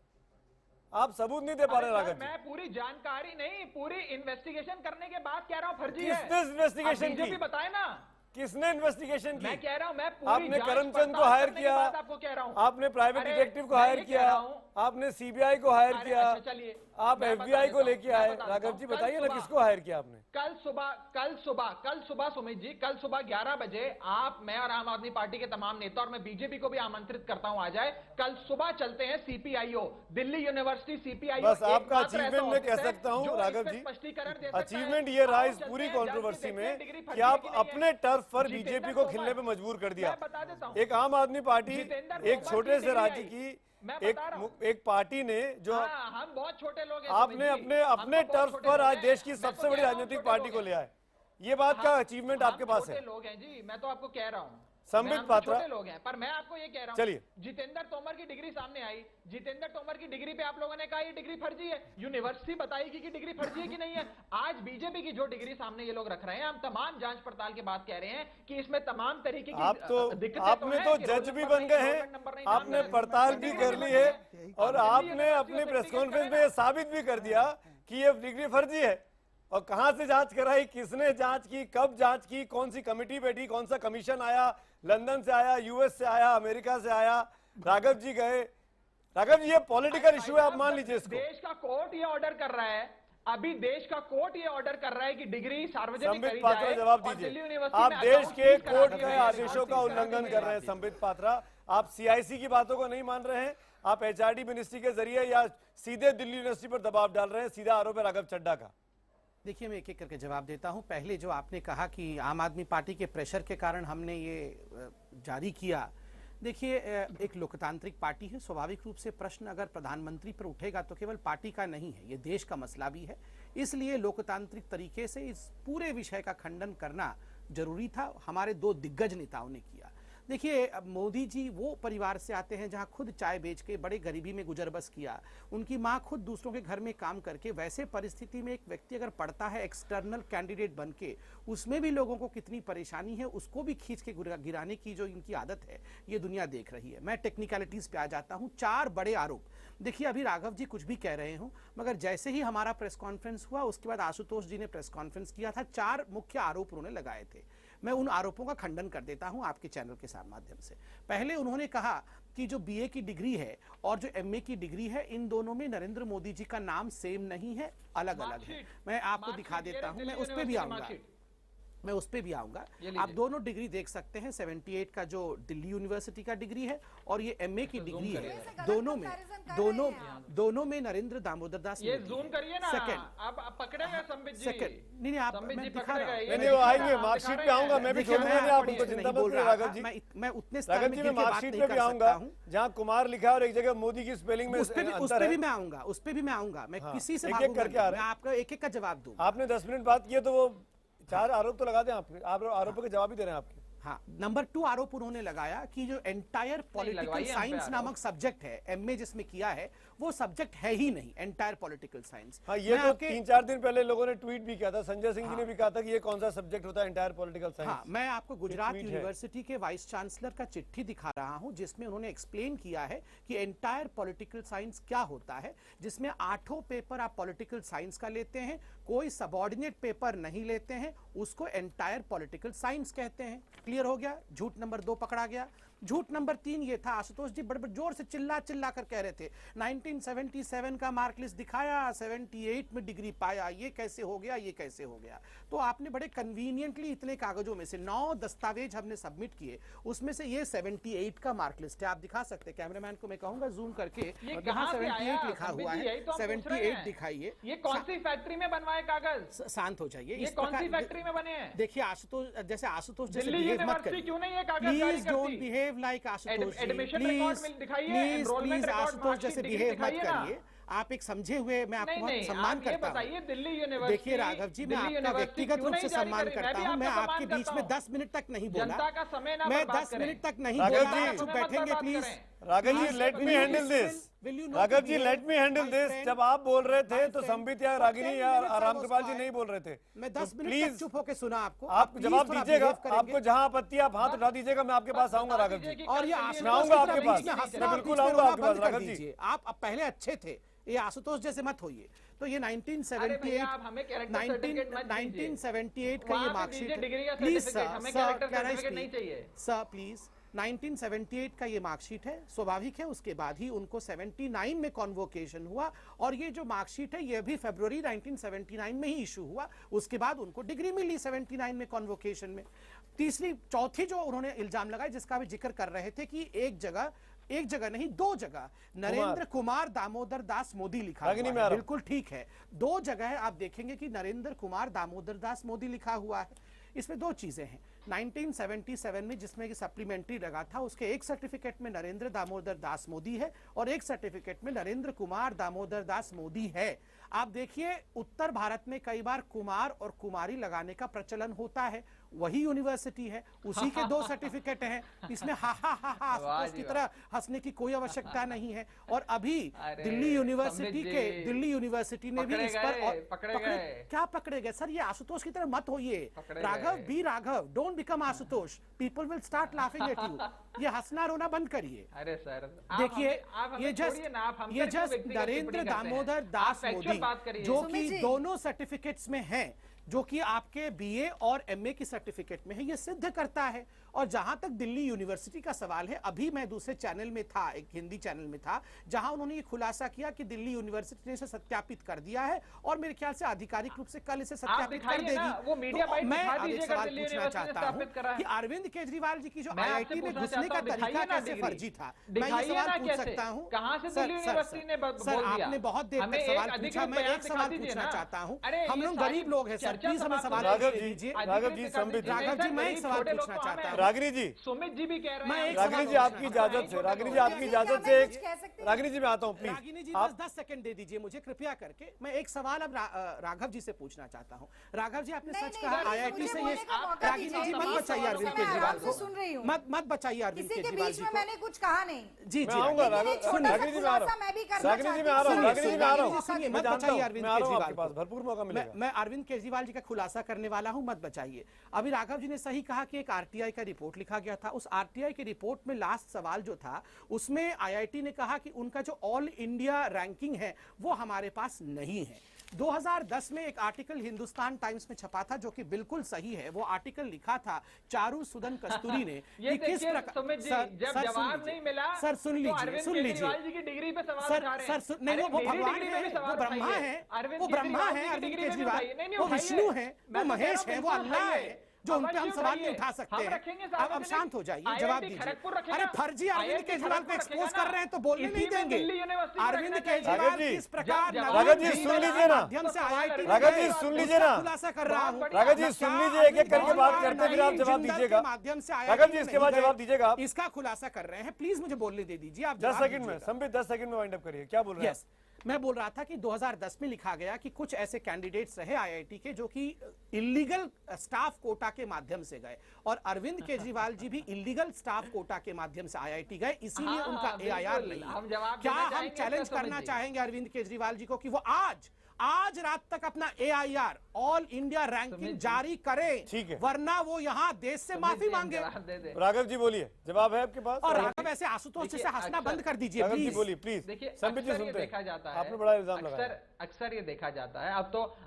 आप सबूत नहीं दे पा रहे अरे राघव सर, जी। मैं पूरी जानकारी नहीं, पूरी इन्वेस्टिगेशन करने के बाद कह रहा हूं फर्जी है। किसने इन्वेस्टिगेशन बीजेपी की? बताए ना, किसने इन्वेस्टिगेशन की? मैं कह रहा हूं, मैं पूरी आपने जांच करमचंद को पड़ताल हायर करने के किया, बाद आपको कह रहा हूं। आपने प्राइवेट अरे, डिटेक्टिव को मैं हायर ये कह किया, रहा हूं- आपने सीबीआई को हायर अरे, किया, अच्छा, चलिए, आप मैं बता एफबीआई को देता लेके हूं, आए। मैं बता राघव देता जी हूं। बताइए ना कल किसको हायर किया आपने? कल सुबह सुमित जी, कल सुबह 11 बजे आप, मैं और आम आदमी पार्टी के तमाम नेता और मैं बीजेपी को भी आमंत्रित करता हूं आ जाए। कल सुबह चलते हैं सीपीआईओ, दिल्ली यूनिवर्सिटी सीपीआईओ। बस आपका अचीवमेंट मैं कह सकता हूं राघव जी, अचीवमेंट ये रहा इस पूरी कंट्रोवर्सी में कि आप अपने टर्फ पर बीजेपी को खिलने पे मजबूर कर दिया। बता देता हूं, एक आम आदमी पार्टी, जितेंद्र एक तोमर छोटे की से डिग्री राज्य आई। की मैं बता रहा हूं। एक पार्टी ने जो हाँ, हम बहुत छोटे लोग हैं आपने सुमित जी। अपने हम अपने तो बहुत टर्फ छोटे पर लोग आज हैं। देश की मैं तो सबसे बड़ी कह रहा हूं, राजनीतिक छोटे पार्टी लोग को हैं। ले आए। ये बात का अचीवमेंट आपके पास है। छोटे लोग हैं जी, मैं तो आपको कह रहा हूं। संबित हम पात्रा। छोटे लोग हैं, पर मैं आपको ये कह रहा हूं, चलिए। जितेंद्र तोमर की डिग्री सामने आई। जितेंद्र तोमर की डिग्री पे आप लोगों ने कहा ये डिग्री फर्जी है। यूनिवर्सिटी बताएगी कि डिग्री फर्जी है कि नहीं है। आज बीजेपी की जो डिग्री सामने ये लोग रख रहे हैं, हम तमाम जांच पड़ताल के बाद कह रहे हैं कि इसमें तमाम तरीके की आप तो दिक्कतें आपने हैं तो कि जज रोल भी नंबर बन नहीं, गए रोल हैं, नंबर नहीं, आपने नाम पड़ताल भी कर ली है और आपने अपनी यूनिवर्सिटी प्रेस से कॉन्फ्रेंस में करें ये साबित भी कर दिया कि ये डिग्री फर्जी है। और कहां से जांच कराई, किसने जांच की, कब जांच की, कौन सी कमेटी बैठी, कौन सा कमीशन आया, लंदन से आया, यूएस से आया, अमेरिका से आया, राघव जी गए। राघव जी ये पॉलिटिकल इशू है, आप मान लीजिए इसको। देश का कोर्ट ये ऑर्डर कर रहा है, अभी देश का कोर्ट ये ऑर्डर कर रहा है कि डिग्री सार्वजनिक संबित करी पात्रा जाए जवाब और दिल्ली दीजिए। यूनिवर्सिटी आप में देश अकाउंट के सीज करा कोर्ट दी के गई है। आदेशों का उल्लंघन कर रहे हैं संबित पात्रा। आप सीआईसी की बातों को नहीं मान रहे हैं, आप एचआरडी मिनिस्ट्री के जरिए या सीधे दिल्ली यूनिवर्सिटी पर दबाव डाल रहे हैं। सीधा आरोप है राघव चड्ढा का। देखिए, मैं एक एक करके जवाब देता हूं। पहले जो आपने कहा कि आम आदमी पार्टी के प्रेशर के कारण हमने ये जारी किया, देखिए एक लोकतांत्रिक पार्टी है, स्वाभाविक रूप से प्रश्न अगर प्रधानमंत्री पर उठेगा तो केवल पार्टी का नहीं है, ये देश का मसला भी है। इसलिए लोकतांत्रिक तरीके से इस पूरे विषय का खंडन करना जरूरी था, हमारे दो दिग्गज नेताओं ने किया। देखिए, अब मोदी जी वो परिवार से आते हैं जहां खुद चाय बेच के बड़े गरीबी में गुजर बस किया, उनकी मां खुद दूसरों के घर में काम करके, वैसे परिस्थिति में एक व्यक्ति अगर पढ़ता है एक्सटर्नल कैंडिडेट बन के, उसमें भी लोगों को कितनी परेशानी है उसको भी खींच के गिराने की जो इनकी आदत है ये दुनिया देख रही है। मैं टेक्निकलिटीज पे आ जाता हूं। 4 बड़े आरोप। देखिए, अभी राघव जी कुछ भी कह रहे हो, मगर जैसे ही हमारा प्रेस कॉन्फ्रेंस हुआ उसके बाद आशुतोष जी ने प्रेस कॉन्फ्रेंस किया था, 4 मुख्य आरोप उन्होंने लगाए थे। मैं उन आरोपों का खंडन कर देता हूं आपके चैनल के माध्यम से। पहले उन्होंने कहा कि जो बीए की डिग्री है और जो एमए की डिग्री है, इन दोनों में नरेंद्र मोदी जी का नाम सेम नहीं है, अलग अलग है। मैं आपको दिखा देता हूं, मैं उस पर भी आऊंगा, आप दोनों डिग्री देख सकते हैं। 78 का जो दिल्ली यूनिवर्सिटी का डिग्री है और ये एमए की डिग्री है, दोनों में नरेंद्र दामोदर दास ये जूम करिए ना। सेकंड, आप पकड़े गए संबित जी। सेकंड नहीं आप, मैं दिखा रहा हूं। नहीं, वो आएंगे, मार्कशीट पे आऊंगा, मैं भी छोड़ूंगा नहीं, आप उनको चिंता मत करिए राघव जी। मैं उतने राघव जी, मैं मार्कशीट पे भी आऊंगा जहां कुमार लिखा है और एक जगह मोदी की स्पेलिंग में उस पे भी मैं आऊंगा, मैं किसी से करके आ रहे हैं। मैं आपका एक एक का जवाब दूंगा। आपने 10 मिनट बात किए तो वो 4 आरोप तो लगा दें आप आरोपों के जवाब ही दे रहे हैं आपके। हाँ, नंबर 2 आरोप उन्होंने लगाया कि जो एंटायर पॉलिटिकल साइंस नामक सब्जेक्ट है, एमए जिसमें किया है, वो सब्जेक्ट है ही नहीं, एंटायर पॉलिटिकल साइंस। हाँ, ये तो 3-4 दिन पहले लोगों ने ट्वीट भी किया था, संजय सिंह जी ने भी कहा था कि ये कौन सा सब्जेक्ट होता है एंटायर पॉलिटिकल साइंस। हाँ, मैं आपको गुजरात यूनिवर्सिटी के वाइस चांसलर का चिट्ठी दिखा रहा हूं जिसमें उन्होंने एक्सप्लेन किया है कि एंटायर पॉलिटिकल साइंस क्या होता है, जिसमें 8 पेपर आप पॉलिटिकल साइंस का लेते हैं, कोई सबऑर्डिनेट पेपर नहीं लेते हैं, उसको एंटायर पॉलिटिकल साइंस कहते हैं। क्लियर हो गया? झूठ नंबर 2 पकड़ा गया। झूठ नंबर 3 ये था, आशुतोष जी बड़े जोर से चिल्ला कर कह रहे थे 1977 का मार्क लिस्ट दिखाया, 78 में डिग्री पाया, ये कैसे हो गया, ये कैसे हो गया। तो आपने बड़े कन्वीनियंटली इतने कागजों में से 9 दस्तावेज हमने सबमिट किए, उसमें से ये 78 का मार्क लिस्ट है। आप दिखा सकते हैं, कैमरामैन को मैं कहूंगा जूम करके, यहाँ 78 लिखा हुआ है, 78 दिखाइए। ये कौन सी फैक्ट्री में बनवाए कागज? शांत हो जाइए। ये कौन सी फैक्ट्री में बने हैं? देखिए आशुतोष जैसे दिल्ली यूनिवर्सिटी क्यों नहीं है कागज जारी करती? Don't behave like Ashutosh ji, admission record में दिखाइए, एनरोलमेंट रिकॉर्ड आशुतोष जैसे बिहेव मत करिए। आप एक समझे हुए, मैं आपको बहुत सम्मान करता हूं। दिल्ली यूनिवर्सिटी, देखिए राघव जी, मैं आपका व्यक्तिगत रूप से सम्मान करता हूं, मैं आपके बीच में 10 मिनट तक नहीं बोला, जनता का समय ना मैं 10 मिनट तक नहीं बोला। चुप बैठेंगे please. Raghav ji, let me handle this. Raghav ji, let me handle this. जब आप बोल रहे थे तो संबित या रागिनी या रामकृपाल जी नहीं बोल रहे थे। मैं 10 मिनट तक चुप होकर सुना आपको। आप जवाब दीजिएगा, आपको जहां आपत्ति आप हाथ उठा दीजिएगा, मैं आपके पास आऊंगा राघव जी। और ये आऊंगा आपके पास, मैं बिल्कुल आऊंगा आपके पास राघव जी। आप पहले अच्छे थे, ये आशुतोष जैसे मत होइए। तो ये 1978 का ये मार्कशीट, प्लीज सर प्लीज, 1978 का ये मार्कशीट है। स्वाभाविक है उसके बाद ही उनको 79 में कॉन्वोकेशन हुआ, और ये जो मार्कशीट है ये भी फरवरी 1979 में ही इशू हुआ। उसके बाद उनको डिग्री मिली 79 में कॉन्वोकेशन में। चौथी जो उन्होंने इल्जाम लगाए, जिसका भी जिक्र कर रहे थे कि एक जगह नहीं 2 जगह नरेंद्र कुमार दामोदर दास मोदी लिखा हुआ है। बिल्कुल ठीक है, 2 जगह है, आप देखेंगे कि नरेंद्र कुमार दामोदर दास मोदी लिखा हुआ है। इसमें 2 चीजें हैं। 1977 में जिसमें कि सप्लीमेंट्री लगा था, उसके एक सर्टिफिकेट में नरेंद्र दामोदर दास मोदी है और एक सर्टिफिकेट में नरेंद्र कुमार दामोदर दास मोदी है। आप देखिए, उत्तर भारत में कई बार कुमार और कुमारी लगाने का प्रचलन होता है, वही यूनिवर्सिटी है, उसी के 2 सर्टिफिकेट हैं। इसमें हा की तरह हंसने की कोई आवश्यकता नहीं है। और अभी दिल्ली यूनिवर्सिटी ने भी इस पर क्या पकड़े गए? सर, ये आशुतोष की तरह मत होइए। Raghav, don't become Ashutosh, people will start laughing at you. ये हंसना रोना बंद करिए। अरे सर, देखिए, ये जस्ट नरेंद्र दामोदर दास मोदी, जो कि दोनों सर्टिफिकेट्स में है, जो कि आपके बीए और एमए की सर्टिफिकेट में है, ये सिद्ध करता है। और जहां तक दिल्ली यूनिवर्सिटी का सवाल है, अभी मैं दूसरे चैनल में था, एक हिंदी चैनल में था, जहां उन्होंने ये खुलासा किया कि दिल्ली यूनिवर्सिटी ने इसे सत्यापित कर दिया है और मेरे ख्याल से आधिकारिक रूप से कल इसे सत्यापित कर देगी। वो मीडिया बाइट मैं दिखा अब एक दीजिएगा सवाल दिल्ली पूछना यूनिवर्सिटी चाहता हूं स्थापित करा है। कि अरविंद केजरीवाल जी की जो मैं आपसे आईआईटी में पूछना घुसने चाहता का हूं, तरीका दिखाइए ना कैसे डिग्री। फर्जी था, मैं ये दिखाइए सवाल ना पूछ कैसे? सकता हूं। कहां से सर, दिल्ली सर, यूनिवर्सिटी ने बोल सर, दिया? आपने बहुत देर हमें तक एक सवाल पूछा, अधिकृत मैं बयान एक दिखा सवाल दीजिए पूछना ना। चाहता हूं। अरे हम ये लोग सारी गरीब लोग हैं सर, चर्चा प्लीज हमें समाप्त सवाल होने राघव जी, दीजिए। राघव जी, संबित राघव जी, मैं एक सवाल पूछना चाहता हूं। रागिनी जी, सुमित जी भी कह रहे मैं हैं। एक रागिनी सवाल जी आपकी पूछना इजाजत से, रागिनी जी आपकी क्या इजाजत मैं से कुछ कह सकती हूँ? रागिनी जी मैं आता हूँ प्लीज। रागिनी जी आप बस 10 सेकंड दे दीजिए मुझे कृपया करके। मैं एक सवाल अब राघव जी से पूछना चाहता हूँ। राघव जी, आपने नहीं, सच नहीं, कहा राघव जी, आईआईटी मुझे से ये बोलने का मौका रागिनी दीजिए। जी मत बीच बचाइए में अरविंद मैं केजरीवाल आराम से को, सुन रही हूँ। मत बचाइए अरविंद किसी के केजरीवाल बीच जी में को। मैंने कुछ कहा नहीं। जी मैं जी आऊंगा लेकिन एक छोटा सा रागिनी जी मैं आ रहा खुलासा मैं भी हूँ, करना रागिनी जी चाहती मैं आ रहा हूँ, हूँ। रागिनी जी मैं आ रहा हूँ। सुनिए, मैं मत जानता बचाइए हूँ, अरविंद मैं आ रहा हूँ, केजरीवाल आपके पास को। भरपूर मौका मिलेगा। मैं अरविंद केजरीवाल जी का खुलासा करने वाला हूं, मत बचाइए। अभी राघव जी ने सही कहा कि एक आरटीआई का रिपोर्ट लिखा गया था। उस आरटीआई के रिपोर्ट में लास्ट सवाल जो था उसमें आईआईटी ने कहा कि उनका जो ऑल इंडिया रैंकिंग है वो हमारे पास नहीं है। 2010 में एक आर्टिकल हिंदुस्तान टाइम्स में छपा था जो कि बिल्कुल सही है। वो आर्टिकल लिखा था चारू सुदन कस्तूरी ने ये कि किस देखिए प्रकार सुमित जी, सर, जब सर, सुन जवाब लीजिए। नहीं मिला सर सुन तो लीजिए, अरविंद सुन लीजिए केजरीवाल जी की डिग्री पे सवाल सर, उठा रहे हैं। सर, नहीं, अरे वो मेरी भगवान डिग्री है, पे भी सवाल वो ब्रह्मा उठाइए। है, अरविंद वो ब्रह्मा केजरीवाल जी है, की अरविंद डिग्री पे भी केजरीवाल, उठाइए। नहीं, वो उठाइए। विष्णु है, वो मैं तो कह महेश रहा है, हूं, वो बिल्कुल अल्लाह उठाइए। है, जो उन पे हम अवश्य सवाल नहीं उठाइए। उठा सकते हम हैं। रखेंगे अब शांत हो जाइए, जवाब दीजिए। खड़गपुर रखेगा। अरे फर्जी अरविंद IIT केजरीवाल को खड़गपुर एक्सपोज रखेगा कर रहे हैं तो बोलने इसी नहीं में देंगे। दिल्ली यूनिवर्सिटी को अरविंद रखना चाहिए। केजरीवाल राघव जी, किस प्रकार राघव जी, सुन लीजिए ना। माध्यम से आईआईटी राघव जी, सुन लीजिए ना। खुलासा कर रहा हूं। राघव जी, सुन लीजिए, एक-एक करके बात करते फिर आप जवाब दीजिएगा। माध्यम से राघव जी, इसके बाद जवाब दीजिएगा आप। इसका खुलासा कर रहे हैं, प्लीज मुझे बोलने दे दीजिए। आप 10 जवाब सेकंड में, दीजिएगा। संबित 10 सेकंड में वाइंड अप करिए। क्या बोल रहे हैं यस, मैं बोल रहा था कि 2010 में लिखा गया कि कुछ ऐसे कैंडिडेट्स रहे आईआईटी के जो कि इलीगल स्टाफ कोटा के माध्यम से गए और अरविंद केजरीवाल जी भी इलीगल स्टाफ कोटा के माध्यम से आईआईटी गए, इसीलिए हाँ, उनका एआईआर बिल्कुल। नहीं हम है। जवाब क्या देना हम चाहेंगे चैलेंज इसका करना समझ जी। चाहेंगे अरविंद केजरीवाल जी को कि वो आज रात तक अपना एआईआर ऑल इंडिया रैंकिंग जारी करें, ठीक है। वरना वो यहाँ देश से माफी मांगे। जवाब दे दे। राघव जी बोलिए, जवाब है आपके पास? और राघव ऐसे आशुतोष देखिए, से हंसना अक्सर- बंद कर दीजिए राघव जी प्लीज। बोलिए प्लीज। देखिए संबित जी अक्सर ये सुनते देखा जाता हैं, है, आपने बड़ा इल्जाम लगाया। अक्सर ये देखा जाता है।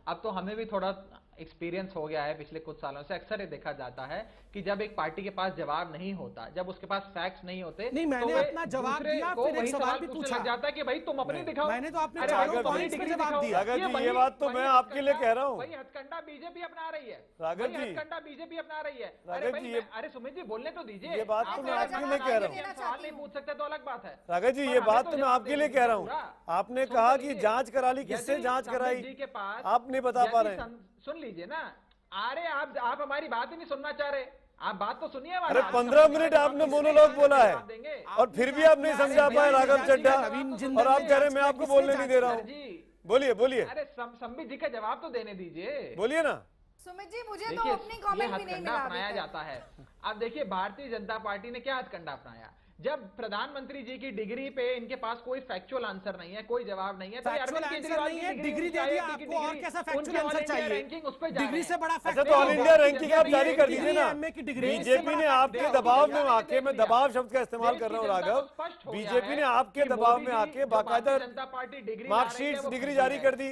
अब तो हमें भी थोड़ा एक्सपीरियंस हो गया है पिछले कुछ सालों से। अक्सर ये देखा जाता है कि जब एक पार्टी के पास जवाब नहीं होता, जब उसके पास फैक्ट्स नहीं होते, नहीं, मैंने तो वे अपना जवाब दूसरे दिया, को फिर एक वही सवाल भी पूछने पूछा। लग जाता है कि भाई तुम अपनी दिखाओ। मैंने तो अपने अरे चारों भाई, पॉइंट्स अपनी पे डिग्री जवाब दिखाओ। दिया। राघव जी, वही- ये बात तो वही मैं आपके लिए कह रहा हूं। वही हथकंडा बीजेपी अपना रही है। राघव वही जी, हथकंडा बीजेपी अपना रही है। राघव अरे भाई, जी, अरे सुमित जी बोलने तो दीजिए। ये बात तो आप मैं मेरा आपके जवाब लिए कह रहा आगे हूं। सवाल नहीं पूछ सकते तो अलग बात है। राघव जी, पर ये हमें बात तो तो मैं जवाब आपके दे लिए दीजिए कह रहा हूँ। पूरा। आपने सुन कहा तो कि लीजिए। जांच करा ली, किससे यदि जांच संबित कराई? जी के पास आप नहीं बता पा यदि रहे हैं। सुन लीजिए ना। अरे आप हमारी बात ही नहीं सुनना चाह रहे। आप बात तो सुनिए हमारी। अरे 15 मिनट आपने मोनोलॉग बोला है और फिर भी आप नहीं समझा पाए राघव चड्ढा, और आप कह रहे हैं मैं आपको बोलने नहीं दे रहा हूँ। बोलिए बोलिए, अरे संबित जी का जवाब तो देने दीजिए। बोलिए ना। सुमित जी, मुझे तो देखिए, ओपनिंग ये कमेंट भी नहीं हथकंडा मिला अपनाया अभी तक। जाता है। अब देखिए भारतीय जनता पार्टी ने क्या हथकंडा अपनाया। जब प्रधानमंत्री जी की डिग्री पे इनके पास कोई फैक्चुअल आंसर नहीं है, कोई जवाब नहीं है, तो फैक्चुअल अरविंद आंसर केजरीवाल नहीं की है, डिग्री दे दिया आपको, और कैसा फैक्चुअल आंसर चाहिए? रैंकिंग उस पे जा डिग्री रहे से हैं। बड़ा अच्छा, फैक्ट तो ऑल इंडिया रैंकिंग आप जारी कर दीजिए ना। एमए की डिग्री बीजेपी ने आपके दबाव में आके, मैं दबाव शब्द का इस्तेमाल कर रहा हूँ राघव, बीजेपी ने आपके दबाव में आके बाकायदा मार्कशीट डिग्री जारी कर दी।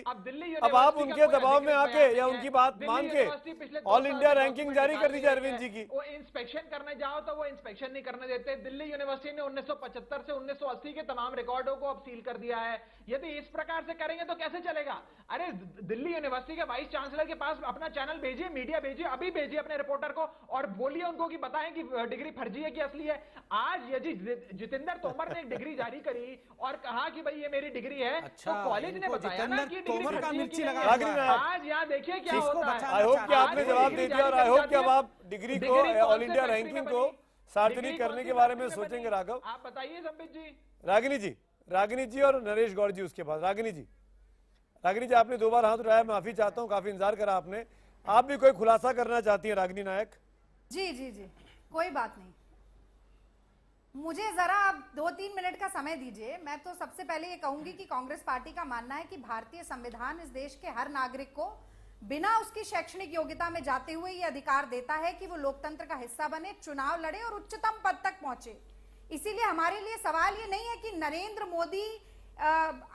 अब आप उनके दबाव में आके या उनकी बात मान के ऑल इंडिया रैंकिंग जारी कर दीजिए अरविंद जी की। वो इंस्पेक्शन करने जाओ तो वो इंस्पेक्शन नहीं करने देते। दिल्ली यूनिवर्सिटी ने 1975 से 1980 के तमाम रिकॉर्डों को अब सील कर दिया है। यदि इस प्रकार से करेंगे तो कैसे चलेगा? अरे दिल्ली यूनिवर्सिटी के वाइस चांसलर के पास अपना चैनल भेजिए, मीडिया भेजिए, अभी भेजिए अपने रिपोर्टर को और बोलिए उनको कि बताएं कि डिग्री फर्जी है कि असली है। आज यदि जितेंद्र तोमर ने एक डिग्री जारी करी और कहा कि भाई ये मेरी डिग्री है, अच्छा, तो कॉलेज ने इनको बताया ना कि डिग्री तोमर का फर्जी है मिर्ची कि नहीं लगा है। हुआ है। आज यहाँ देखिए क्या किसको होता बचाना है। आई होप कि चाहते आपने हैं। जवाब दे दिया और आई होप कि अब आप डिग्री को ऑल इंडिया रैंकिंग को सार्वजनिक करने के बारे में सोचेंगे राघव। आप बताइए संबित जी। रागिनी जी और नरेश गौड़ जी उसके बाद। रागिनी जी आपने 2 बार हाथ उठाया, माफी चाहता हूँ, काफी इंतजार करा आपने। आप भी कोई खुलासा करना चाहती हैं रागिनी नायक? जी जी जी, कोई बात नहीं, मुझे जरा आप 2-3 मिनट का समय दीजिए। मैं तो सबसे पहले ये कहूंगी कि कांग्रेस पार्टी का मानना है कि भारतीय संविधान इस देश के हर नागरिक को बिना उसकी शैक्षणिक योग्यता में जाते हुए ये अधिकार देता है कि वो लोकतंत्र का हिस्सा बने, चुनाव लड़े और उच्चतम पद तक पहुंचे। इसीलिए हमारे लिए सवाल ये नहीं है कि नरेंद्र मोदी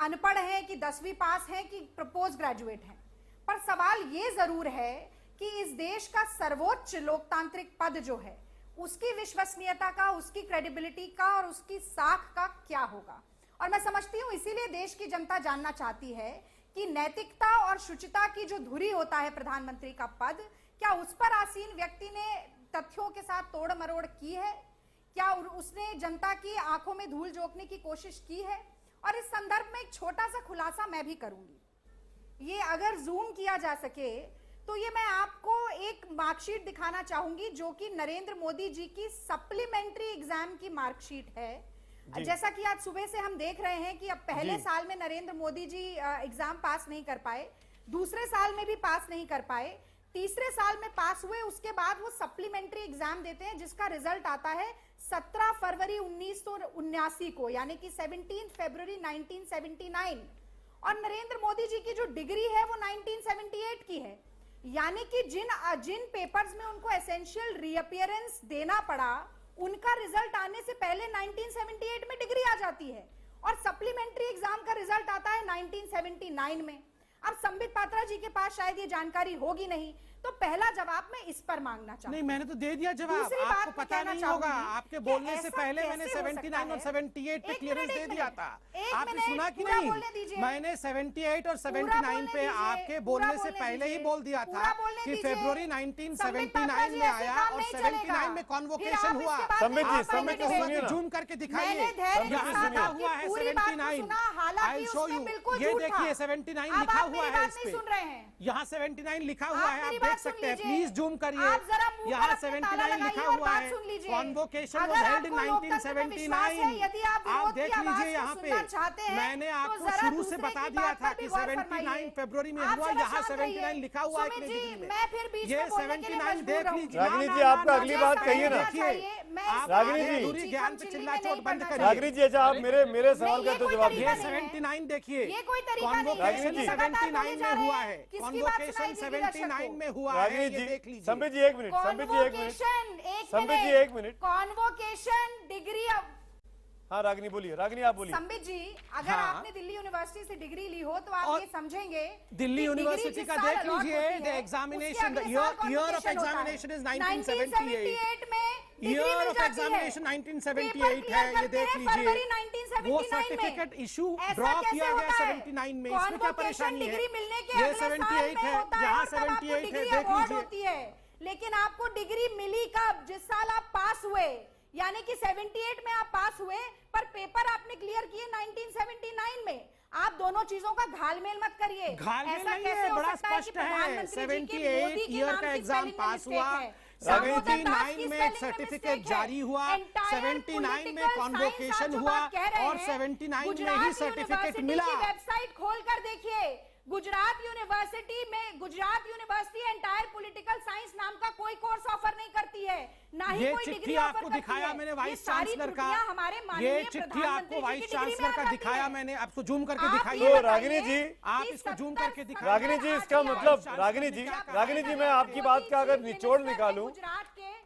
अनपढ़ हैं कि 10वीं पास हैं कि प्रपोज ग्रेजुएट हैं। पर सवाल ये जरूर है कि इस देश का सर्वोच्च लोकतांत्रिक पद जो है उसकी विश्वसनीयता का, उसकी क्रेडिबिलिटी का और उसकी साख का क्या होगा। और मैं समझती हूं इसीलिए देश की जनता जानना चाहती है कि नैतिकता और शुचिता की जो धुरी होता है प्रधानमंत्री का पद, क्या उस पर आसीन व्यक्ति ने तथ्यों के साथ तोड़ मरोड़ की है? क्या उसने जनता की आंखों में धूल झोंकने की कोशिश की है? और इस संदर्भ में एक छोटा सा खुलासा मैं भी करूंगी। ये अगर जूम किया जा सके तो ये मैं आपको एक मार्कशीट दिखाना चाहूंगी जो कि नरेंद्र मोदी जी की सप्लीमेंट्री एग्जाम की मार्कशीट है। जैसा कि आज सुबह से हम देख रहे हैं कि अब पहले साल में नरेंद्र मोदी जी एग्जाम पास नहीं कर पाए, दूसरे साल में भी पास नहीं कर पाए, तीसरे साल में पास हुए, उसके बाद वो सप्लीमेंट्री एग्जाम देते हैं जिसका रिजल्ट आता है 17 फरवरी 1979 को, यानी कि 17 फरवरी 1979। और नरेंद्र मोदी जी की जो डिग्री है वो 1978 की है, यानी कि जिन पेपर्स में उनको एसेंशियल रीअपियरेंस देना पड़ा उनका रिजल्ट आने से पहले 1978 में डिग्री आ जाती है और सप्लीमेंट्री एग्जाम का रिजल्ट आता है 1979 में। अब संबित पात्रा जी के पास शायद ये जानकारी होगी नहीं, तो पहला जवाब मैं इस पर मांगना चाहूंगी। नहीं, मैंने तो दे दिया जवाब, आपको पता नहीं होगा। आपके बोलने से पहले मैंने 79 और 78 पे क्लियरेंस दे दिया था, आपने सुना कि नहीं? मैंने 78 और 79 पे आपके बोलने से पहले ही बोल दिया था कि फरवरी 1979 में आया और 79 में कॉन्वोकेशन हुआ। संबित जी सुनिए ना, जूम करके दिखाइए, यहाँ लिखा हुआ है 79, आई शो यू, ये देखिए 79 लिखा हुआ है इस पे, यहाँ 79 लिखा हुआ है, आप देख सकते हैं, प्लीज जूम करिए, यहाँ 79 लिखा हुआ है, कॉन्वोकेशन वाज हेल्ड इन 1979। आप देख लीजिए यहाँ पे, मैंने आपको शुरू से बता दिया था कि 79 फरवरी में हुआ, यहाँ 79 लिखा हुआ है डिग्री में, ये 79 देख लीजिए। रागिनी जी आपका अगली बात कहिए ना, रागिनी जी ज्ञान पे चिल्ला चोट बंद करिए। रागिनी जी अच्छा आप मेरे सवाल का तो जवाब ये 79 देखिए, कॉन्वोकेशन 79 में हुआ है, कॉन्वोकेशन 79 में हुआ है, ये देख लीजिए। संबित जी एक मिनट, संबित जी एक मिनट, कॉन्वोकेशन डिग्री। हाँ रागिनी बोलिए, रागिनी आप बोलिए। संबित जी, अगर आपने दिल्ली यूनिवर्सिटी से डिग्री ली हो तो आप ये समझेंगे, दिल्ली यूनिवर्सिटी का देख लीजिए, the examination, the year of examination is 1978 में, ईयर ऑफ एग्जामिनेशन 1978 है, ये देख लीजिए। वो सर्टिफिकेट इशू ड्रॉ किया गया 79 में, इसमें क्या परेशानी है? ये 78 है, यहाँ 78 है, देख लीजिए। लेकिन आपको डिग्री मिली कब? जिस साल आप पास हुए, यानी कि 78 में आप पास हुए, पर पेपर आपने क्लियर किए 1979 में। आप दोनों चीजों का घालमेल मत करिए, घालमेल नहीं है, बड़ा स्पष्ट है। 78 ईयर का एग्जाम पास हुआ, 79 में एक सर्टिफिकेट जारी हुआ, 79 में कॉन्वोकेशन हुआ और 79 में ही सर्टिफिकेट मिला। वेबसाइट खोल कर देखिए, Gujarat university entire political science नाम का कोई कोर्स ऑफर नहीं करती है, ना ही ये कोई चिट्ठी डिग्री आपको ऑफर दिखाया करती है। मैंने वाइस ये सारी चांसलर का, हमारे ये माननीय चिट्ठी आपको वाइस प्रधानमंत्री की चांसलर का डिग्री में दिखाया आती है। मैंने, आपको जूम करके आप दिखाइए। ये तो रागिनी जी, आप इसको जूम करके दिखाइए। रागिनी जी इसका मतलब, रागिनी जी मैं आपकी बात का अगर निचोड़ निकालूं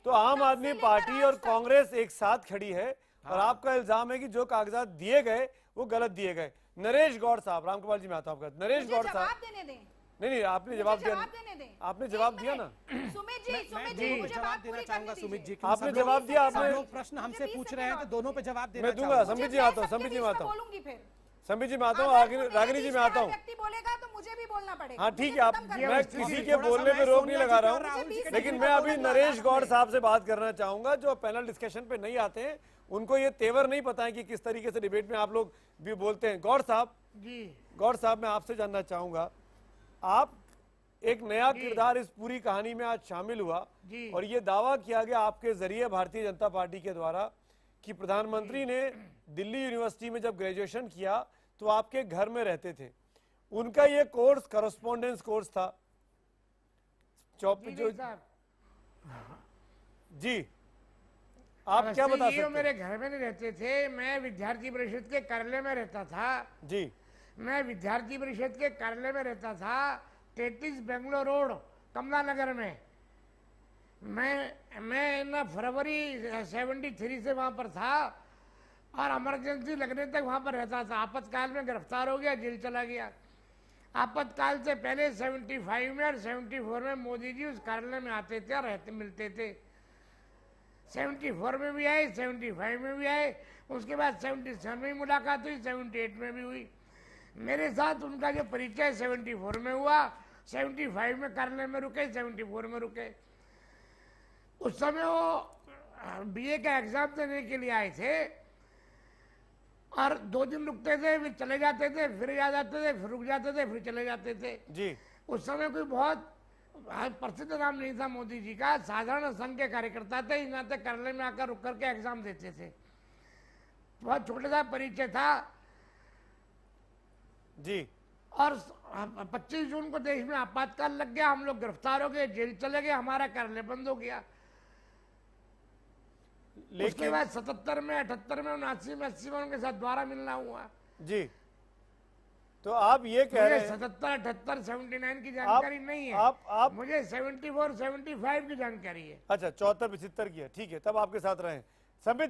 तो आम आदमी पार्टी और कांग्रेस एक साथ खड़ी है और आपका इल्जाम है कि जो कागजात दिए गए वो गलत दिए गए। नरेश गौड़ साहब, रामगोपाल जी मैं आता हूँ, नरेश गौड़ साहब, नहीं आपने जवाब दिया, आपने जवाब दिया ना। सुमित जी मुझे जवाब देना चाहूंगा सुमित जी, आपने जवाब दिया, आपने लोग प्रश्न हमसे पूछ रहे हैं तो दोनों पे जवाब देना मैं दूंगा। संबित जी आता हूँ, संबित जी में आता हूँ, संबित जी में आता हूँ, रागिनी जी में आता हूँ। व्यक्ति बोलेगा तो मुझे भी बोलना पड़ेगा। हाँ ठीक है, आप, मैं किसी के बोलने पे रोक नहीं लगा रहा हूँ, लेकिन मैं अभी नरेश गौड़ साहब से बात करना चाहूंगा जो पैनल डिस्कशन पे नहीं आते हैं, उनको ये तेवर नहीं पता है कि किस तरीके से डिबेट में आप लोग भी बोलते हैं। गौड़ साहब मैं आपसे जानना चाहूंगा, आप एक नया किरदार इस पूरी कहानी में आज शामिल हुआ और ये दावा किया गया आपके जरिए भारतीय जनता पार्टी के द्वारा कि प्रधानमंत्री ने दिल्ली यूनिवर्सिटी में जब ग्रेजुएशन किया तो आपके घर में रहते थे, उनका ये कोर्स करस्पॉन्डेंस कोर्स था। जी आप क्या बता सकते हैं? मेरे घर में नहीं रहते थे, मैं विद्यार्थी परिषद के कार्यालय में रहता था। जी मैं विद्यार्थी परिषद के कार्यालय में रहता था, 33 बेंगलोर रोड, कमला नगर में। मैं ना फरवरी 73 से वहाँ पर था और इमरजेंसी लगने तक वहाँ पर रहता था। आपातकाल में गिरफ्तार हो गया, जेल चला गया। आपातकाल से पहले 75 में और 74 में मोदी जी उस कार्यालय में आते थे और रहते मिलते थे। 74 में भी आए, 75 में भी आए, उसके बाद 77 में मुलाकात हुई, 78 में भी हुई। मेरे साथ उनका जो परिचय 74 में हुआ, 75 में कार्यालय में रुके, 74 में रुके। उस समय वो बीए का एग्जाम देने के लिए आए थे और 2 दिन रुकते थे, फिर चले जाते थे, फिर आ जाते थे, फिर रुक जाते थे, फिर चले जाते थे जी। उस समय कोई बहुत प्रसिद्ध नाम नहीं था मोदी जी का, साधारण संघ के कार्यकर्ता थे, यहाँ तक कार्यालय में आकर रुक करके एग्जाम देते थे। बहुत छोटा सा परिचय था जी। और 25 जून को देश में आपातकाल लग गया, हम लोग गिरफ्तार हो गए, जेल चले गए, हमारा कार्यालय बंद हो गया। उसके बाद 77 में, 78 में, 79 में, 80 में उनके साथ दोबारा मिलना हुआ जी। तो आप ये कह रहे हैं 77, 78, 79 की जानकारी नहीं है। आप मुझे 74, 75 की जानकारी है। अच्छा, 74, 75 की है, ठीक है, तब आपके साथ रहे। संबित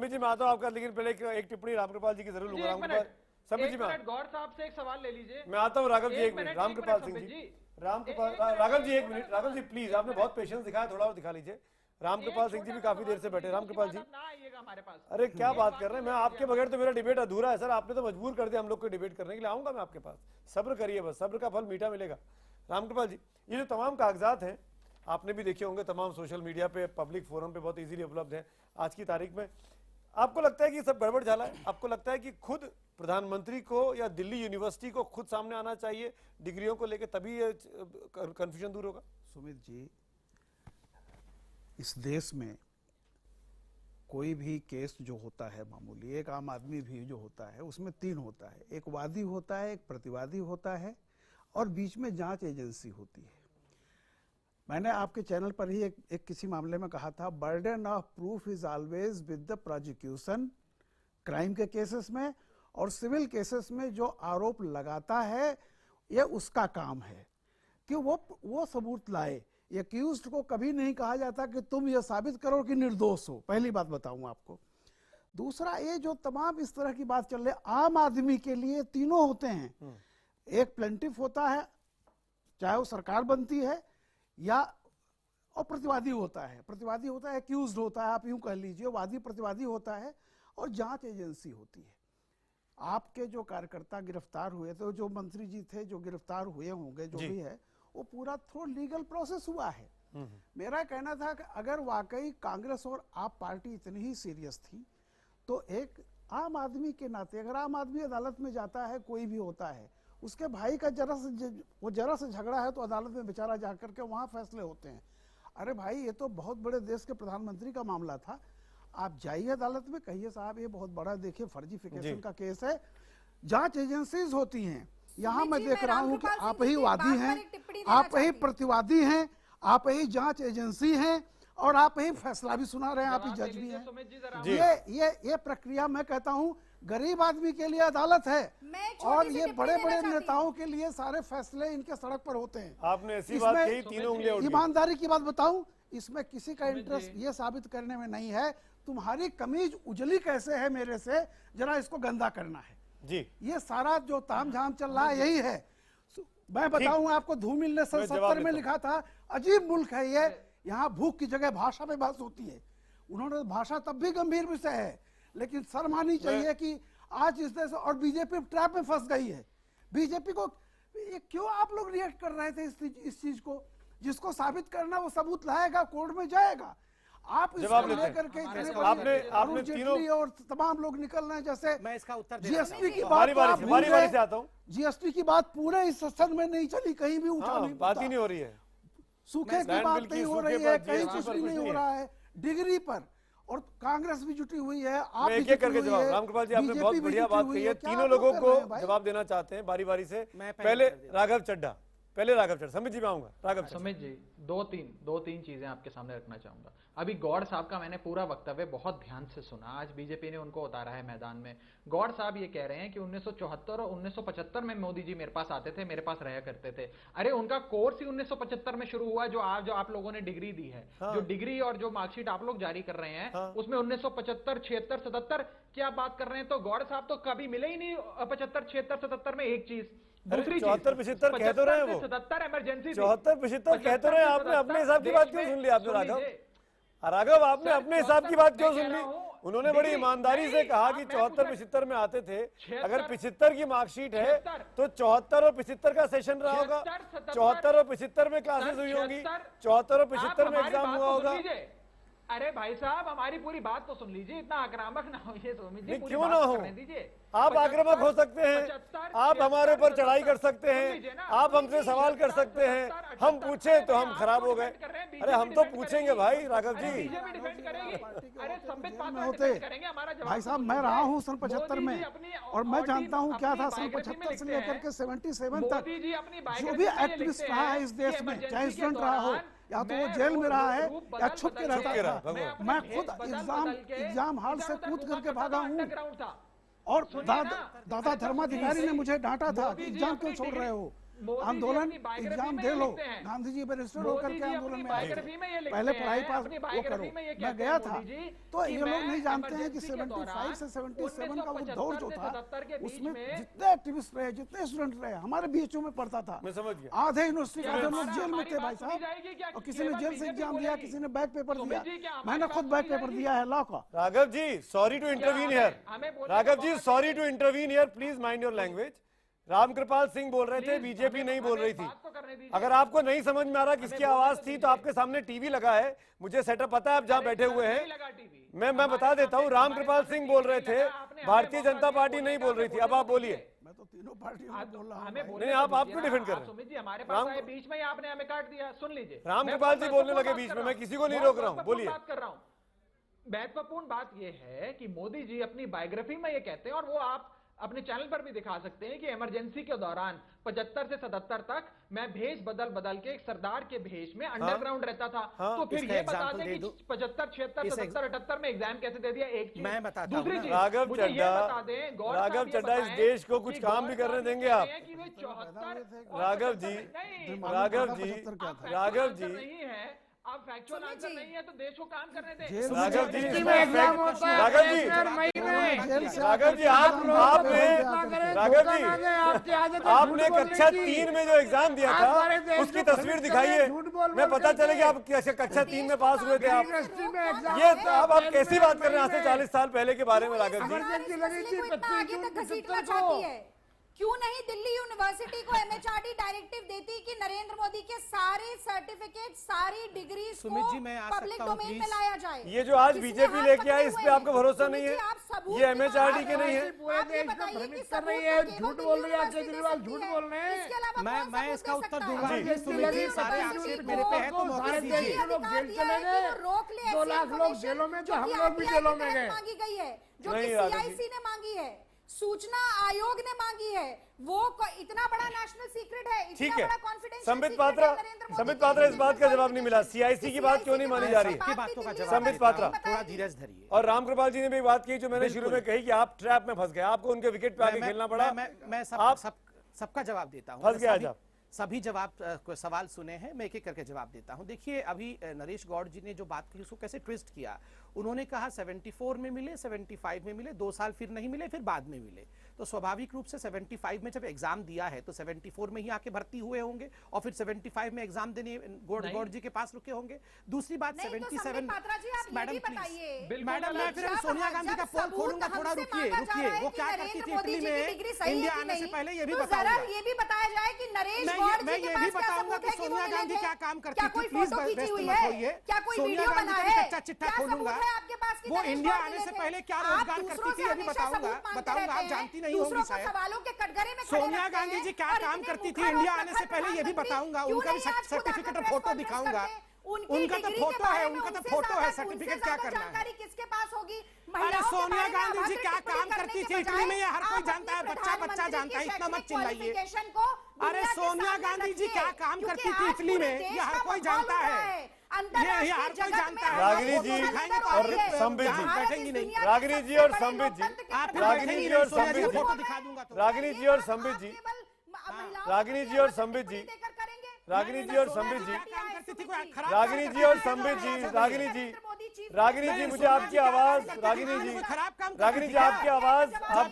जी मैं आता हूँ आपका, लेकिन पहले एक टिप्पणी रामकृपाल जी की जरूर लूंगा। संबित जी गौर साहब से एक सवाल ले लीजिए। मैं आता हूँ Raghav ji, 1 minute. Ramkripal Singh ji, Raghav ji 1 minute. Raghav ji please, आपने बहुत पेशेंस दिखाया, थोड़ा और दिखा लीजिए। रामकृपाल सिंह जी भी काफी देर से बैठे। रामकृपाल जी ना आइएगा हमारे पास। अरे क्या बात कर रहे हैं, मैं आपके बगैर तो मेरा डिबेट अधूरा है सर। आपने तो मजबूर कर दिया हम लोग को डिबेट करने के लिए। आऊंगा मैं आपके पास, सब्र करिए, बस सब्र का फल मीठा मिलेगा। रामकृपाल जी, ये जो तमाम कागजात हैं आपने भी देखे होंगे, तमाम सोशल मीडिया पे, पब्लिक फोरम पे बहुत इजीली उपलब्ध है आज की तारीख में। आपको लगता है कि सब गड़बड़ झाला है? आपको लगता है कि खुद प्रधानमंत्री को या दिल्ली यूनिवर्सिटी को खुद सामने आना चाहिए डिग्रियों को लेकर, तभी ये कंफ्यूजन दूर होगा? सुमित जी, इस देश में कोई भी केस जो होता है मामूली, एक आम आदमी भी जो होता है, उसमें 3 होता है। एक वादी होता है, एक प्रतिवादी होता है, और बीच में जांच एजेंसी होती है। मैंने आपके चैनल पर ही एक किसी मामले में कहा था, burden of proof is always with the prosecution, crime के केसेस में और सिविल केसेस में जो आरोप लगाता है ये उसका काम है कि वो सबूत लाए। एक्यूज्ड को कभी नहीं कहा जाता कि तुम ये साबित करो कि निर्दोष हो, पहली बात बताऊं आपको। दूसरा, ये जो तमाम इस तरह की बात चल रही है, आम आदमी के लिए तीनों होते हैं। एक प्लेंटिफ होता है, चाहे वो सरकार बनती है, या और प्रतिवादी होता है। प्रतिवादी होता है, एक्यूज्ड होता है, आप यूं कह लीजिए, वादी प्रतिवादी होता है, और जांच एजेंसी होती है। आपके जो कार्यकर्ता गिरफ्तार हुए थे, जो मंत्री जी थे जो गिरफ्तार हुए होंगे, जो भी है, वो पूरा थ्रू लीगल प्रोसेस हुआ है। मेरा कहना था कि अगर वाकई कांग्रेस और आप पार्टी इतनी ही सीरियस थी, तो एक आम आदमी के नाते, अगर आम आदमी अदालत में जाता है, कोई भी होता है, उसके भाई का जरा से झगड़ा है तो अदालत में बेचारा जाकर के वहां फैसले होते हैं। अरे भाई, ये तो बहुत बड़े देश के प्रधानमंत्री का मामला था, आप जाइए अदालत में, कहिए साहब ये बहुत बड़ा, देखिए फर्जीफिकेशन का केस है। जांच एजेंसीज होती हैं। यहाँ मैं देख रहा हूँ कि आप ही वादी हैं, आप ही प्रतिवादी हैं, आप ही जांच एजेंसी हैं, और आप ही फैसला भी सुना रहे हैं, आप ही जज भी हैं। ये प्रक्रिया मैं कहता हूँ गरीब आदमी के लिए अदालत है, और ये बड़े बड़े नेताओं के लिए सारे फैसले इनके सड़क पर होते हैं। आपने ऐसी बात कही, तीनों उंगलियां उठ गई। ईमानदारी की बात बताऊं, इसमें किसी का इंटरेस्ट ये साबित करने में नहीं है तुम्हारी कमीज उजली कैसे है मेरे से, जरा इसको गंदा करना है जी। ये सारा जो तामझाम चल रहा है यही है। मैं बताऊं आपको, धूमिल ने 70 में लिखा था, अजीब मुल्क है ये, यहाँ भूख की जगह भाषा में बात होती है। उन्होंने भाषा तब भी गंभीर विषय है, लेकिन शर्म आनी चाहिए कि आज इस देश, और बीजेपी ट्रैप में फंस गई है। बीजेपी को क्यों आप लोग रिएक्ट कर रहे थे इस चीज को? जिसको साबित करना वो सबूत लाएगा, कोर्ट में जाएगा। आप इसको लेकर के आपने तीनों और तमाम लोग निकल रहे हैं, जैसे मैं इसका उत्तर जीएसटी की बारी से आता हूं। जीएसटी की बात पूरे इस सदन में नहीं चली, कहीं भी उठा नहीं, बात ही नहीं हो रही है। सूखे की बात नहीं हो रही है, कहीं कुछ भी नहीं हो रहा है। डिग्री पर और कांग्रेस भी जुटी हुई है, आप एक एक करके जवाब। रामकृपाल जी, आपने बहुत बढ़िया बात कही है। तीनों लोगों को जवाब देना चाहते हैं बारी बारी से। पहले राघव चड्ढा, समित जी में आऊंगा। राघव समित जी, दो तीन चीजें आपके सामने रखना चाहूंगा। अभी गौड़ साहब का मैंने पूरा वक्तव्य बहुत ध्यान से सुना, आज बीजेपी ने उनको उतारा है मैदान में। गौड़ साहब ये कह रहे हैं कि 1974 और 1975 में मोदी जी मेरे पास आते थे, मेरे पास रहा करते थे। अरे उनका कोर्स ही 1975 में शुरू हुआ, जो आप लोगों ने डिग्री दी है। जो डिग्री और जो मार्कशीट आप लोग जारी कर रहे हैं, उसमें 1975, 76, 77 क्या बात कर रहे हैं? तो गौड़ साहब तो कभी मिले ही नहीं 75, 76, 77 में एक चीज। दूसरी 74-75 कह तो रहे हैं वो, 77 इमरजेंसी 74-75 कह तो रहे हैं। आपने अपने हिसाब की बात क्यों सुन ली? आपने राघव आपने अपने हिसाब की बात क्यों सुन ली? उन्होंने बड़ी ईमानदारी से कहा कि 74-75 में आते थे। अगर 75 की मार्कशीट है तो 74 और 75 का सेशन रहा होगा, 74 और 75 में क्लासेस हुई होंगी, 74 और 75 में एग्जाम हुआ होगा। अरे भाई साहब, हमारी पूरी बात तो सुन लीजिए, इतना आक्रामक ना होइए सुमित जी, क्यों ना हो? दीजिए। आप आक्रामक हो सकते हैं, आप हमारे ऊपर चढ़ाई कर सकते हैं, आप हमसे सवाल कर सकते हैं, हम पूछे तो हम खराब हो गए। अरे हम तो पूछेंगे भाई राघव जी। भाई साहब मैं रहा हूँ सन 75 में और मैं जानता हूँ क्या था सन 75 से लेकर के 77 तक जो भी एक्टिविस्ट रहा है इस देश में, चाहे स्टूडेंट रहा हो या तो वो जेल में रहा है या छुप के रहता था। मैं खुद एग्जाम हॉल से कूद करके भागा हूँ और दादा धर्माधिकारी ने मुझे डांटा था कि एग्जाम क्यों छोड़ रहे हो, आंदोलन एग्जाम दे लो। गांधी जी बैरिस्टर होकर के आंदोलन में आए, पहले पढ़ाई पास वो करो। मैं गया था तो ये लोग नहीं जानते हैं कि 75 से 77 का वो दौर जो था उसमें जितने एक्टिविस्ट रहे, जितने स्टूडेंट रहे, हमारे बीएचयू में पढ़ता था। मैं समझ गया। आधे यूनिवर्सिटी के आधे लोग जेल में थे भाई साहब, और किसी ने जेल से एग्जाम दिया, किसी ने बैक पेपर दिया। मैंने खुद बैक पेपर दिया है लॉ का। Raghav ji sorry to intervene here, Raghav ji sorry to intervene here, please mind your language. Ramkripal Singh बोल रहे थे, बीजेपी नहीं बोल रही थी। अगर आपको नहीं समझ में आ रहा किसकी आवाज थी तो आपके सामने टीवी लगा है, मुझे सेटअप पता है आप जहां बैठे हुए हैं। मैं बता देता हूं, रामकृपाल सिंह बोल रहे थे, भारतीय जनता पार्टी नहीं बोल रही थी। अब आप बोलिए। मैं तो तीनों पार्टियों में बोल रहा हूं। नहीं आप आपको डिफेंड कर रहे हैं। सुमित जी हमारे पास आए, बीच में ही आपने हमें काट दिया। सुन लीजिए, रामकृपाल जी बोलने लगे बीच में, मैं किसी को नहीं रोक रहा हूँ, बोलिए। बात कर रहा हूं। महत्वपूर्ण बात यह है कि मोदी जी अपनी बायोग्राफी में ये कहते हैं, और वो आप अपने चैनल पर भी दिखा सकते हैं कि इमरजेंसी के दौरान 75 से 77 तक मैं भेष बदल के एक सरदार के भेष में अंडरग्राउंड रहता था। तो फिर ये बता दें कि 75, 76, 77, 78 में एग्जाम कैसे दे दिया? एक चीज मैं बताता हूं। दूसरी चीज राघव चड्ढा इस देश को कुछ काम भी करने देंगे आप? राघव जी नहीं है, आप फैक्चुअल आंसर नहीं है तो देश को काम करने दें। राघव जी आपने कक्षा 3 में जो एग्जाम दिया था उसकी तस्वीर दिखाइए, मैं पता चले कि आप कक्षा 3 में पास हुए थे। आप ये अब आप कैसी बात कर रहे हैं आज से 40 साल पहले के बारे में? राघव जी क्यों नहीं दिल्ली यूनिवर्सिटी को एमएचआरडी डायरेक्टिव देती कि नरेंद्र मोदी के सारे सर्टिफिकेट, सारी डिग्री पब्लिक डोमेन में लाया जाए? ये जो आज बीजेपी लेके आए इस पे आपको भरोसा नहीं है? ये एमएचआरडी के नहीं है? पूरे देश को भ्रमित कर रही है, झूठ बोल रही है, केजरीवाल झूठ बोल रहे हैं। मैं इसका उत्तर दूंगा। सुमित जी सारे आक्षेप मेरे पे है तो मौका दीजिए। लोग जेल चले गए, 2 लाख लोग जेलों में, तो हम लोग भी जेलों में गए। मांगी गई है जो कि सीआईसी ने मांगी है, सूचना आयोग ने मांगी है, वो इतना बड़ा नेशनल सीक्रेट है, ठीक है। संबित पात्रा इस बात का जवाब नहीं मिला, सीआईसी की बात क्यों नहीं मानी जा रही है? संबित पात्रा थोड़ा धीरज धरिए। और रामकृपाल जी ने भी बात की जो मैंने शुरू में कही कि आप ट्रैप में फंस गए, आपको उनके विकेट पे आके खेलना पड़ा। मैं सबका जवाब देता हूँ। फंस गया आज आप। सभी सवाल सुने हैं, मैं एक एक करके जवाब देता हूं। देखिए अभी नरेश गौड़ जी ने जो बात की उसको कैसे ट्विस्ट किया। उन्होंने कहा 74 में मिले, 75 में मिले, 2 साल फिर नहीं मिले, फिर बाद में मिले। तो स्वाभाविक रूप से 75 में जब एग्जाम दिया है तो 74 में ही आके भर्ती हुए होंगे और फिर 75 में एग्जाम देने गौड़ जी के पास रुके होंगे। दूसरी बात 77 मैडम मैं फिर सोनिया गांधी का पोल खोलूंगा, थोड़ा रुकिए। वो क्या करती थी इटली में इंडिया आने से पहले, ये भी बताऊंगा। ये भी बताया जाए कि नरेश मैं ये भी बताऊंगा कि सोनिया गांधी क्या काम करती थी। प्लीज सोनिया गांधी का कच्चा चिट्ठा खोलूंगा। वो इंडिया आने से पहले क्या रोजगार करती थी ये भी बताऊंगा। आप जानती नहीं होंगी शायद। सोनिया गांधी जी क्या काम करती थी इंडिया आने से पहले ये भी बताऊंगा। उनका भी सर्टिफिकेट और फोटो दिखाऊंगा। उनका तो फोटो है, सर्टिफिकेट क्या करना है? किसके पास होगी? अरे सोनिया गांधी जी क्या काम करती थी इटली में, ये हर कोई जानता है, बच्चा जानता है, इतना मत चिल्लाइए। अरे सोनिया गांधी जी क्या काम करती थी इटली में, ये हर कोई जानता है, ये हर कोई जानता है। रागिनी जी और संबित जी बैठेंगी नहीं। रागिनी जी और संबित जी, रागिनी जी और संबित जी, फोटो दिखा दूंगा। रागिनी जी और संबित जी, रागिनी जी और संबित जी, रागिनी जी और संबित जी, रागिनी जी और संबित जी, रागिनी जी मुझे आपकी आवाज, रागिनी जी आपकी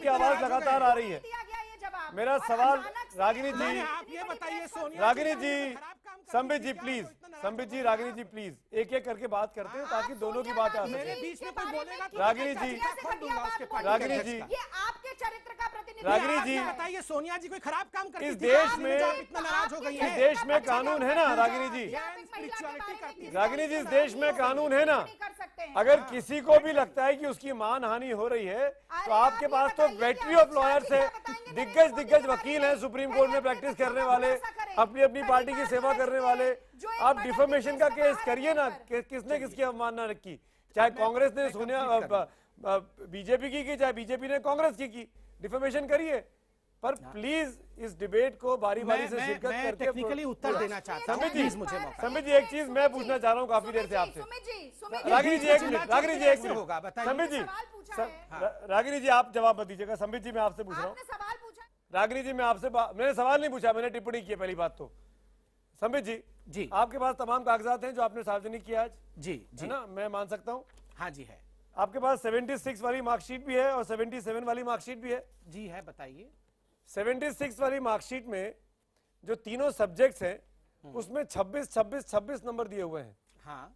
आवाज लगातार आ रही है। मेरा और सवाल अचानक से रागिनी जी, हमारे आप ये बताइए सोनिया रागिनी जी, जी, खराब काम करने संबित के जी लिए प्लीज, आप इतना नाराज संबित जी, हो रागिनी गए जी प्लीज, एक एक करके बात करते हैं ताकि दोनों की बात आ मेरे सके। बीच में कोई बोलेगा तो रागिनी मैं जी, खोल दूंगा उसके पार्टी रागिनी अध्यक्ष जी, का। ये आपके चरित्र का प्रतिनिधित्व रागिनी करता जी, है। बताइए सोनिया जी कोई खराब काम करती इस थी? देश आप में- आप इतना नाराज हो गई इस हैं। देश में कानून है ना रागिनी जी, रागिनी जी, इस देश में कानून है ना। अगर किसी को भी लगता है कि उसकी मानहानि हो रही है तो आपके पास तो वेटरी ऑफ लॉयर्स है, दिग्गज वकील हैं, सुप्रीम कोर्ट में प्रैक्टिस करने वाले, अपनी अपनी पार्टी की सेवा करने वाले। आप डिफेमेशन का केस करिए ना, किसने किसकी अवमानना की, चाहे कांग्रेस ने सोनिया बीजेपी की चाहे बीजेपी ने कांग्रेस की, डिफेमेशन करिए। पर प्लीज इस डिबेट को बारी बारी से शिरकत करके टेक्निकली उत्तर देना चाहता हूं, संबित प्लीज मुझे मौका संबित जी, एक चीज मैं पूछना चाह रहा हूँ काफी देर से आपसे। रागिनी जी एक मिनट, रागिनी जी एक होगा, मिनट, बताइए। संबित जी, रागिनी जी आप जवाब मत दीजिएगा, संबित जी मैं आपसे पूछ रहा हूँ। सवाल पूछा, रागिनी जी, मैंने सवाल नहीं पूछा, मैंने टिप्पणी की है। पहली बात तो संबित जी, आपके पास तमाम कागजात हैं जो आपने सार्वजनिक किया आज, जी है ना, मैं मान सकता हूँ? हाँ जी है, आपके पास 76 वाली मार्कशीट भी है और 77 वाली मार्कशीट भी है। जी है, बताइए। 76 वाली मार्कशीट में जो तीनों सब्जेक्ट्स हैं उसमें 26 नंबर दिए हुए हैं। हाँ।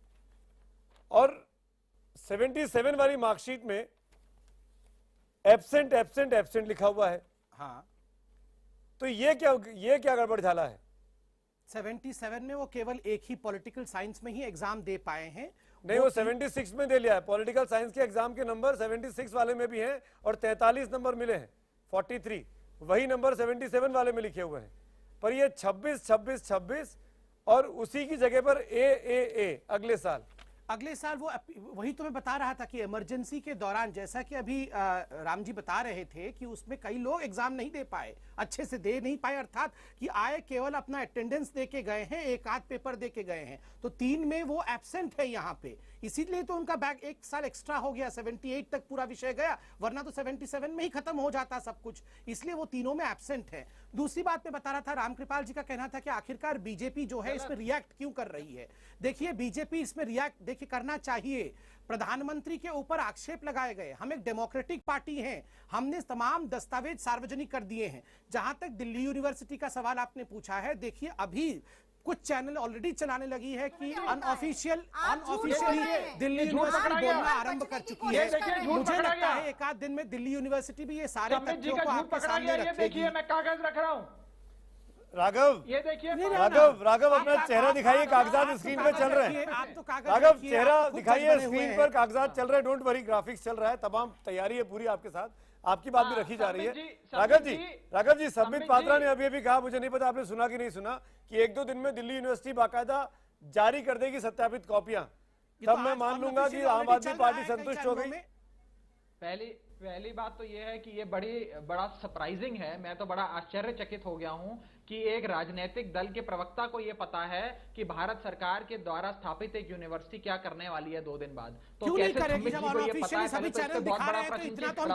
और 77 वाली मार्कशीट में एब्सेंट लिखा हुआ है। हाँ। तो ये क्या गड़बड़ झाला है? 77 में वो केवल एक ही पॉलिटिकल साइंस में ही एग्जाम दे पाए हैं। नहीं, वो 76 में दे लिया है। पॉलिटिकल साइंस के एग्जाम के नंबर 76 वाले में भी हैं और 43 नंबर मिले हैं, 43 वही नंबर 77 वाले में लिखे हुए हैं। पर ये 26 और उसी की जगह पर ए अगले साल वो वही तो मैं बता रहा था कि इमरजेंसी के दौरान, जैसा कि अभी राम जी बता रहे थे कि उसमें कई लोग एग्जाम नहीं दे पाए, अच्छे से दे नहीं पाए, अर्थात कि आए केवल अपना अटेंडेंस दे के गए हैं, एक आध पेपर दे के गए हैं, तो 3 में वो एब्सेंट है यहाँ पे, इसीलिए तो उनका बैक 1 साल एक्स्ट्रा हो गया, 78 तक पूरा विषय गया, वरना तो 77 में ही खत्म हो जाता सब कुछ, इसलिए वो तीनों में एब्सेंट है। दूसरी बात मैं बता रहा था, रामकृपाल जी का कहना था कि आखिरकार बीजेपी जो है इसमें रिएक्ट क्यों कर रही है। देखिए बीजेपी इसमें रिएक्ट देखिए करना चाहिए। प्रधानमंत्री के ऊपर आक्षेप लगाए गए, हम एक डेमोक्रेटिक पार्टी हैं, हमने तमाम दस्तावेज सार्वजनिक कर दिए हैं। जहां तक दिल्ली यूनिवर्सिटी का सवाल आपने पूछा है, देखिए अभी कुछ चैनल ऑलरेडी चलाने लगी है कि अनऑफिशियली दिल्ली यूनिवर्सिटी बोलना आरंभ कर चुकी है। मुझे लगता है एक आध दिन में दिल्ली यूनिवर्सिटी भी ये सारे तथ्यों को आपके सामने रखेगी। मैं कागज रख रहा हूं। राघव, ये देखिए राघव अपना चेहरा दिखाइए, कागजात स्क्रीन पे चल रहे हैं। राघव चेहरा दिखाइए स्क्रीन पर, कागजात चल रहे हैं, डोंट वरी, ग्राफिक्स चल रहा है, तमाम तैयारी है पूरी आपके साथ, आपकी बात भी रखी जा रही है। राघव जी, संबित पात्रा ने अभी कहा, मुझे नहीं पता आपने सुना कि नहीं सुना, कि 1-2 दिन में दिल्ली यूनिवर्सिटी बाकायदा जारी कर देगी सत्यापित कॉपियां, तब मैं मान लूंगा कि आम आदमी पार्टी संतुष्ट हो गई। पहली बात तो यह है कि ये बड़ा सरप्राइजिंग है। मैं तो बड़ा आश्चर्यचकित हो गया हूं कि एक राजनीतिक दल के प्रवक्ता को यह पता है कि भारत सरकार के द्वारा स्थापित एक यूनिवर्सिटी क्या करने वाली है 2 दिन बाद। तो कैसे संबित जी को ये पता है, पहले तो इससे बहुत बड़ा प्रश्न खड़ा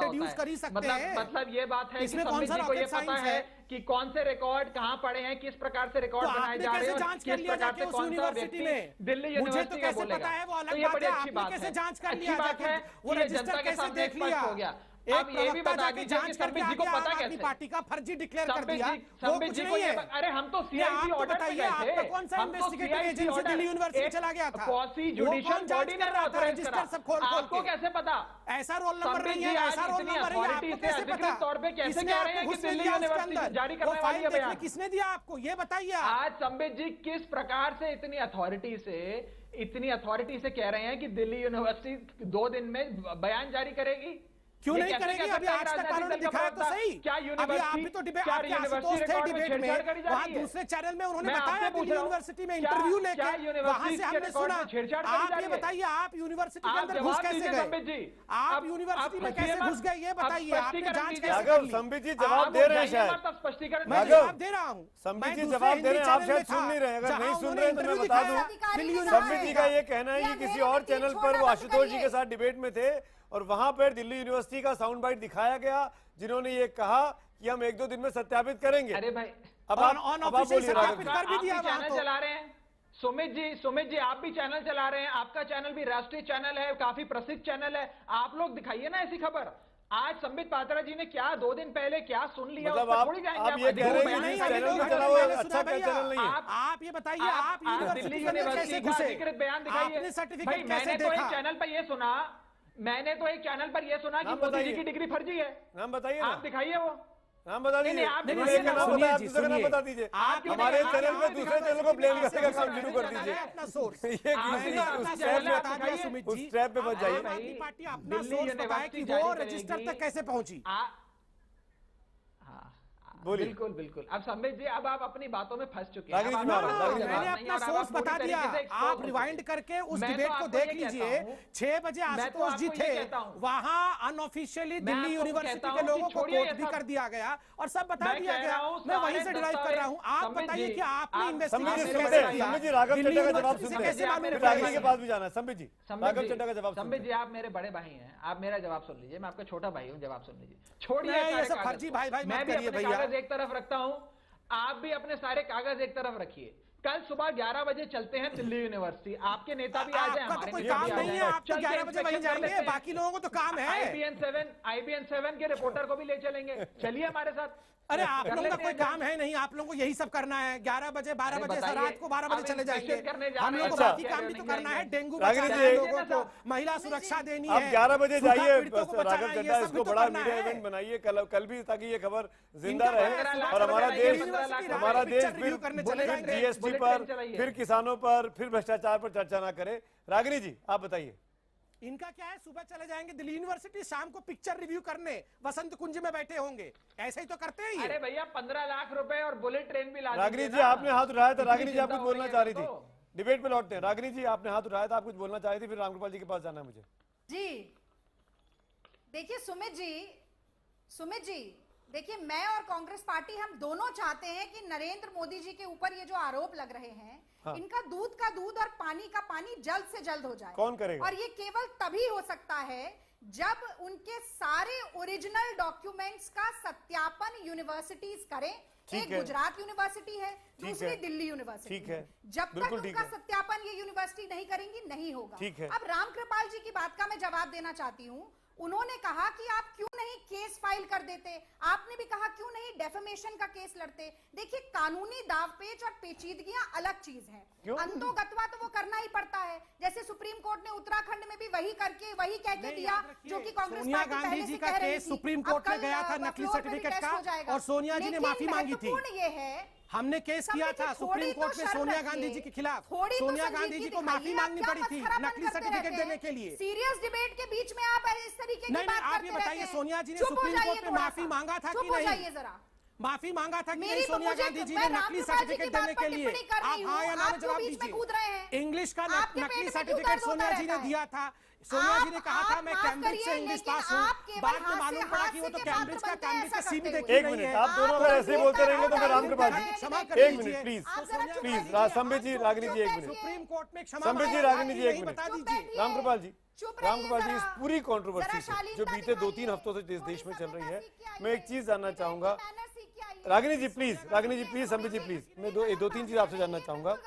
होता है। मतलब ये बात है कि संबित जी को ये पता है कि कौन से रिकॉर्ड कहां पड़े हैं, किस प्रकार से रिकॉर्ड बनाए जा रहे हैं, किस प्रकार से कौन सा व्यक्ति दिल्ली यूनिवर्सिटी का बोलेगा। तो ये बड़ी अच्छी बात है। अच्छी बात है कि ये जनता के सामने स्पष्ट हो गया। अब ये भी बता दीजिए कि संबित जी को पता कैसे, पार्टी का फर्जी डिक्लेयर कर दिया, संबित जी को ये, अरे हम तो सीआईसी ऑर्डर पे गए थे, कौन सा इन्वेस्टिगेटिव एजेंसी दिल्ली यूनिवर्सिटी चला गया था, क्वासी जुडिशियल बॉडी ने ऑथराइज करा, आपको कैसे पता? ऐसा रोल नंबर नहीं है, ऐसा रोल नंबर नहीं है, आपको कैसे पता? तौर पे कैसे कह रहे हैं कि दिल्ली यूनिवर्सिटी जारी करने वाली है बयान? किसने दिया आपको, ये बताइए। आज संबित जी किस प्रकार से इतनी अथॉरिटी से कह रहे हैं कि दिल्ली यूनिवर्सिटी 2 दिन में बयान जारी करेगी? क्यों नहीं करेगी? अभी आज तक कानून दिखाया तो सही। अभी आप भी तो डिबेट, आपके आशुतोष थे डिबेट में, वहां दूसरे चैनल में उन्होंने बताया दिल्ली यूनिवर्सिटी में इंटरव्यू लेके, वहां से हमने सुना। आप ये बताइए, आप यूनिवर्सिटी के अंदर घुस कैसे गए? आप यूनिवर्सिटी में कैसे घुस गए ये बताइए, आपने जांच कैसे की? संबित जी जवाब दे रहे हैं, शायद स्पष्टीकरण मैं जवाब दे रहा हूं। संबित जी जवाब दे रहे हैं, आप शायद सुन नहीं रहे, अगर नहीं सुन रहे तो मैं बता दूं, संबित जी का ये कहना है कि किसी और चैनल पर वो आशुतोष जी के साथ डिबेट में थे और वहां पर दिल्ली यूनिवर्सिटी का साउंड बाइट दिखाया गया, जिन्होंने ये कहा कि हम 1-2 दिन में सत्यापित करेंगे। अरे भाई, अब आप बोलिए। चैनल चला रहे हैं सुमित जी, आप भी चैनल चला रहे हैं, आपका चैनल भी राष्ट्रीय चैनल है, काफी प्रसिद्ध चैनल है, आप लोग दिखाइए ना ऐसी खबर। आज संबित पात्रा जी ने क्या 2 दिन पहले क्या सुन लिया, मतलब उस पर आप थोड़ी जाएंगे ये कह रहे हैं कि चैनल में चला हुआ अच्छा चैनल नहीं है। आप ये बताइए, आप दिल्ली यूनिवर्सिटी का अधिकृत बयान दिखाइए। भाई मैंने तो एक चैनल पर ये सुना, मैंने तो एक चैनल पर ये सुना कि मोदी जी की डिग्री फर्जी है। नाम बताइए, आप दिखाइए वो नाम बता दीजिए। आप दूसरे का नाम बताया, दूसरे का नाम बता दीजिए। हमारे चैनल पे दूसरे चैनल को ब्लेम करने का काम शुरू कर दीजिए। उस ट्रैप पे बच जाइए। पार्टी अपना सोर्स बताए कि वो रजिस्टर तक कैसे पहुंची। बिल्कुल बिल्कुल। अब संबित जी, अब आप अपनी बातों में फंस चुके हैं। मैंने अपना सोर्स बता दिया, आप रिवाइंड करके उस डिबेट को देख लीजिए। 6 बजे आशुतोष जी थे वहां, अनऑफिशियली दिल्ली यूनिवर्सिटी के लोगों को कोट भी कर दिया गया और सब बता दिया गया। मैं वहीं से डिराइव कर रहा हूं। आप बताइए कि आपने संबित जी राघव चड्ढा का जवाब सुनते हैं, रागिनी के पास भी जाना है। संबित जी, राघव चड्ढा का जवाब। संबित जी, आप मेरे बड़े भाई हैं, आप मेरा जवाब सुन लीजिए। मैं आपका छोटा भाई हूँ, जवाब सुन लीजिए। छोड़िए ये सब फर्जी भाई भाई मत करिए भैया। एक तरफ रखता हूं, आप भी अपने सारे कागज एक तरफ रखिए। कल सुबह 11 बजे चलते हैं दिल्ली यूनिवर्सिटी, आपके नेता भी आ जाए, हमारे कोई काम नहीं है, आप तो 11 बजे वहीं जाएंगे, बाकी लोगों को तो काम है। IBN 7 के रिपोर्टर को भी ले चलेंगे, चलिए हमारे साथ। अरे आप लोगों का कोई काम है नहीं, आप लोगों को यही सब करना है। 11 बजे 12 बजे से रात को 12 बजे चले जाएंगे। हम लोग को बाकी काम भी तो करना है। डेंगू लोगों को महिला सुरक्षा देनी है। आप 11 बजे जाइए, राघव चड्ढा इसको बड़ा मीडिया इवेंट बनाइए कल भी, ताकि ये खबर जिंदा रहे और हमारा देश फिर GST पर, फिर किसानों पर, फिर भ्रष्टाचार पर चर्चा ना करे। रागिनी जी, आप बताइए। इनका क्या है, सुबह चले जाएंगे दिल्ली यूनिवर्सिटी, शाम को पिक्चर रिव्यू करने वसंत कुंज में बैठे होंगे। ऐसे ही तो करते हैं। अरे भैया 15 लाख रुपए और बुलेट ट्रेन भी ला। रागिनी जी, आपने हाथ उठाया था। रागिनी जी, आप कुछ बोलना चाह रही थी, डिबेट पे लौटते हैं। रागिनी जी, आपने हाथ उठाया था, आप कुछ बोलना चाह रही थी, फिर रामकृपाल जी के पास जाना है मुझे। जी देखिए सुमित जी देखिए, मैं और कांग्रेस पार्टी हम दोनों चाहते हैं कि नरेंद्र मोदी जी के ऊपर ये जो आरोप लग रहे हैं, हाँ। इनका दूध का दूध और पानी का पानी जल्द से जल्द हो जाए। कौन करेगा? और ये केवल तभी हो सकता है जब उनके सारे ओरिजिनल डॉक्यूमेंट्स का सत्यापन यूनिवर्सिटीज करें। एक गुजरात यूनिवर्सिटी है, दूसरी दिल्ली यूनिवर्सिटी। ठीक है, जब तक उनका सत्यापन ये यूनिवर्सिटी नहीं करेंगी, नहीं होगा। अब रामकृपाल जी की बात का मैं जवाब देना चाहती हूँ। उन्होंने कहा कि आप क्यों नहीं केस फाइल कर देते, आपने भी कहा क्यों नहीं डेफेमेशन का केस लड़ते। देखिए, कानूनी दावपेच और पेचीदगियां अलग चीज हैं। अंतोगत्वा तो वो करना ही पड़ता है। जैसे सुप्रीम कोर्ट ने उत्तराखंड में भी वही कह के दिया, जो कि कांग्रेस पार्टी पहले से कह रही थी। सुप्रीम कोर्ट में गया था नकली सर्टिफिकेट का, और सोनिया जी ने माफी मांगी थी। ये है, हमने केस किया था सुप्रीम कोर्ट में सोनिया गांधी जी के खिलाफ। सोनिया गांधी जी को माफी मांगनी पड़ी थी नकली सर्टिफिकेट देने के लिए। सीरियस डिबेट के बीच में आप इस तरीके की बात करते आप ये बताइए, सोनिया जी ने सुप्रीम कोर्ट में माफी मांगा था कि नहीं? माफी मांगा था कि नहीं सोनिया गांधी जी ने नकली सर्टिफिकेट देने के लिए? आप हाँ या ना में जवाब दीजिए। इंग्लिश का नकली सर्टिफिकेट सोनिया जी ने दिया था। सोनिया जी ने कहा था मैं कैम्ब्रिज से इंग्लिश पास हूँ, बाद में मालूम पड़ा कि वो तो कैम्ब्रिज का सीबी देखी नहीं है। एक मिनट, आप दोनों अगर ऐसे बोलते रहेंगे तो मैं रामकृपाल जी, एक मिनट प्लीज, संबित जी, रागिनी जी, एक मिनट। सुप्रीम कोर्ट में संबित जी, रागिनी जी, एक मिनट। रामकृपाल जी, इस पूरी कंट्रोवर्सी से जो बीते 2-3 हफ्तों से इस देश में चल रही है, मैं एक चीज जानना चाहूंगा। रागिनी जी प्लीज, संबित जी प्लीज, मैं 2-3 चीज आपसे जानना चाहूंगा।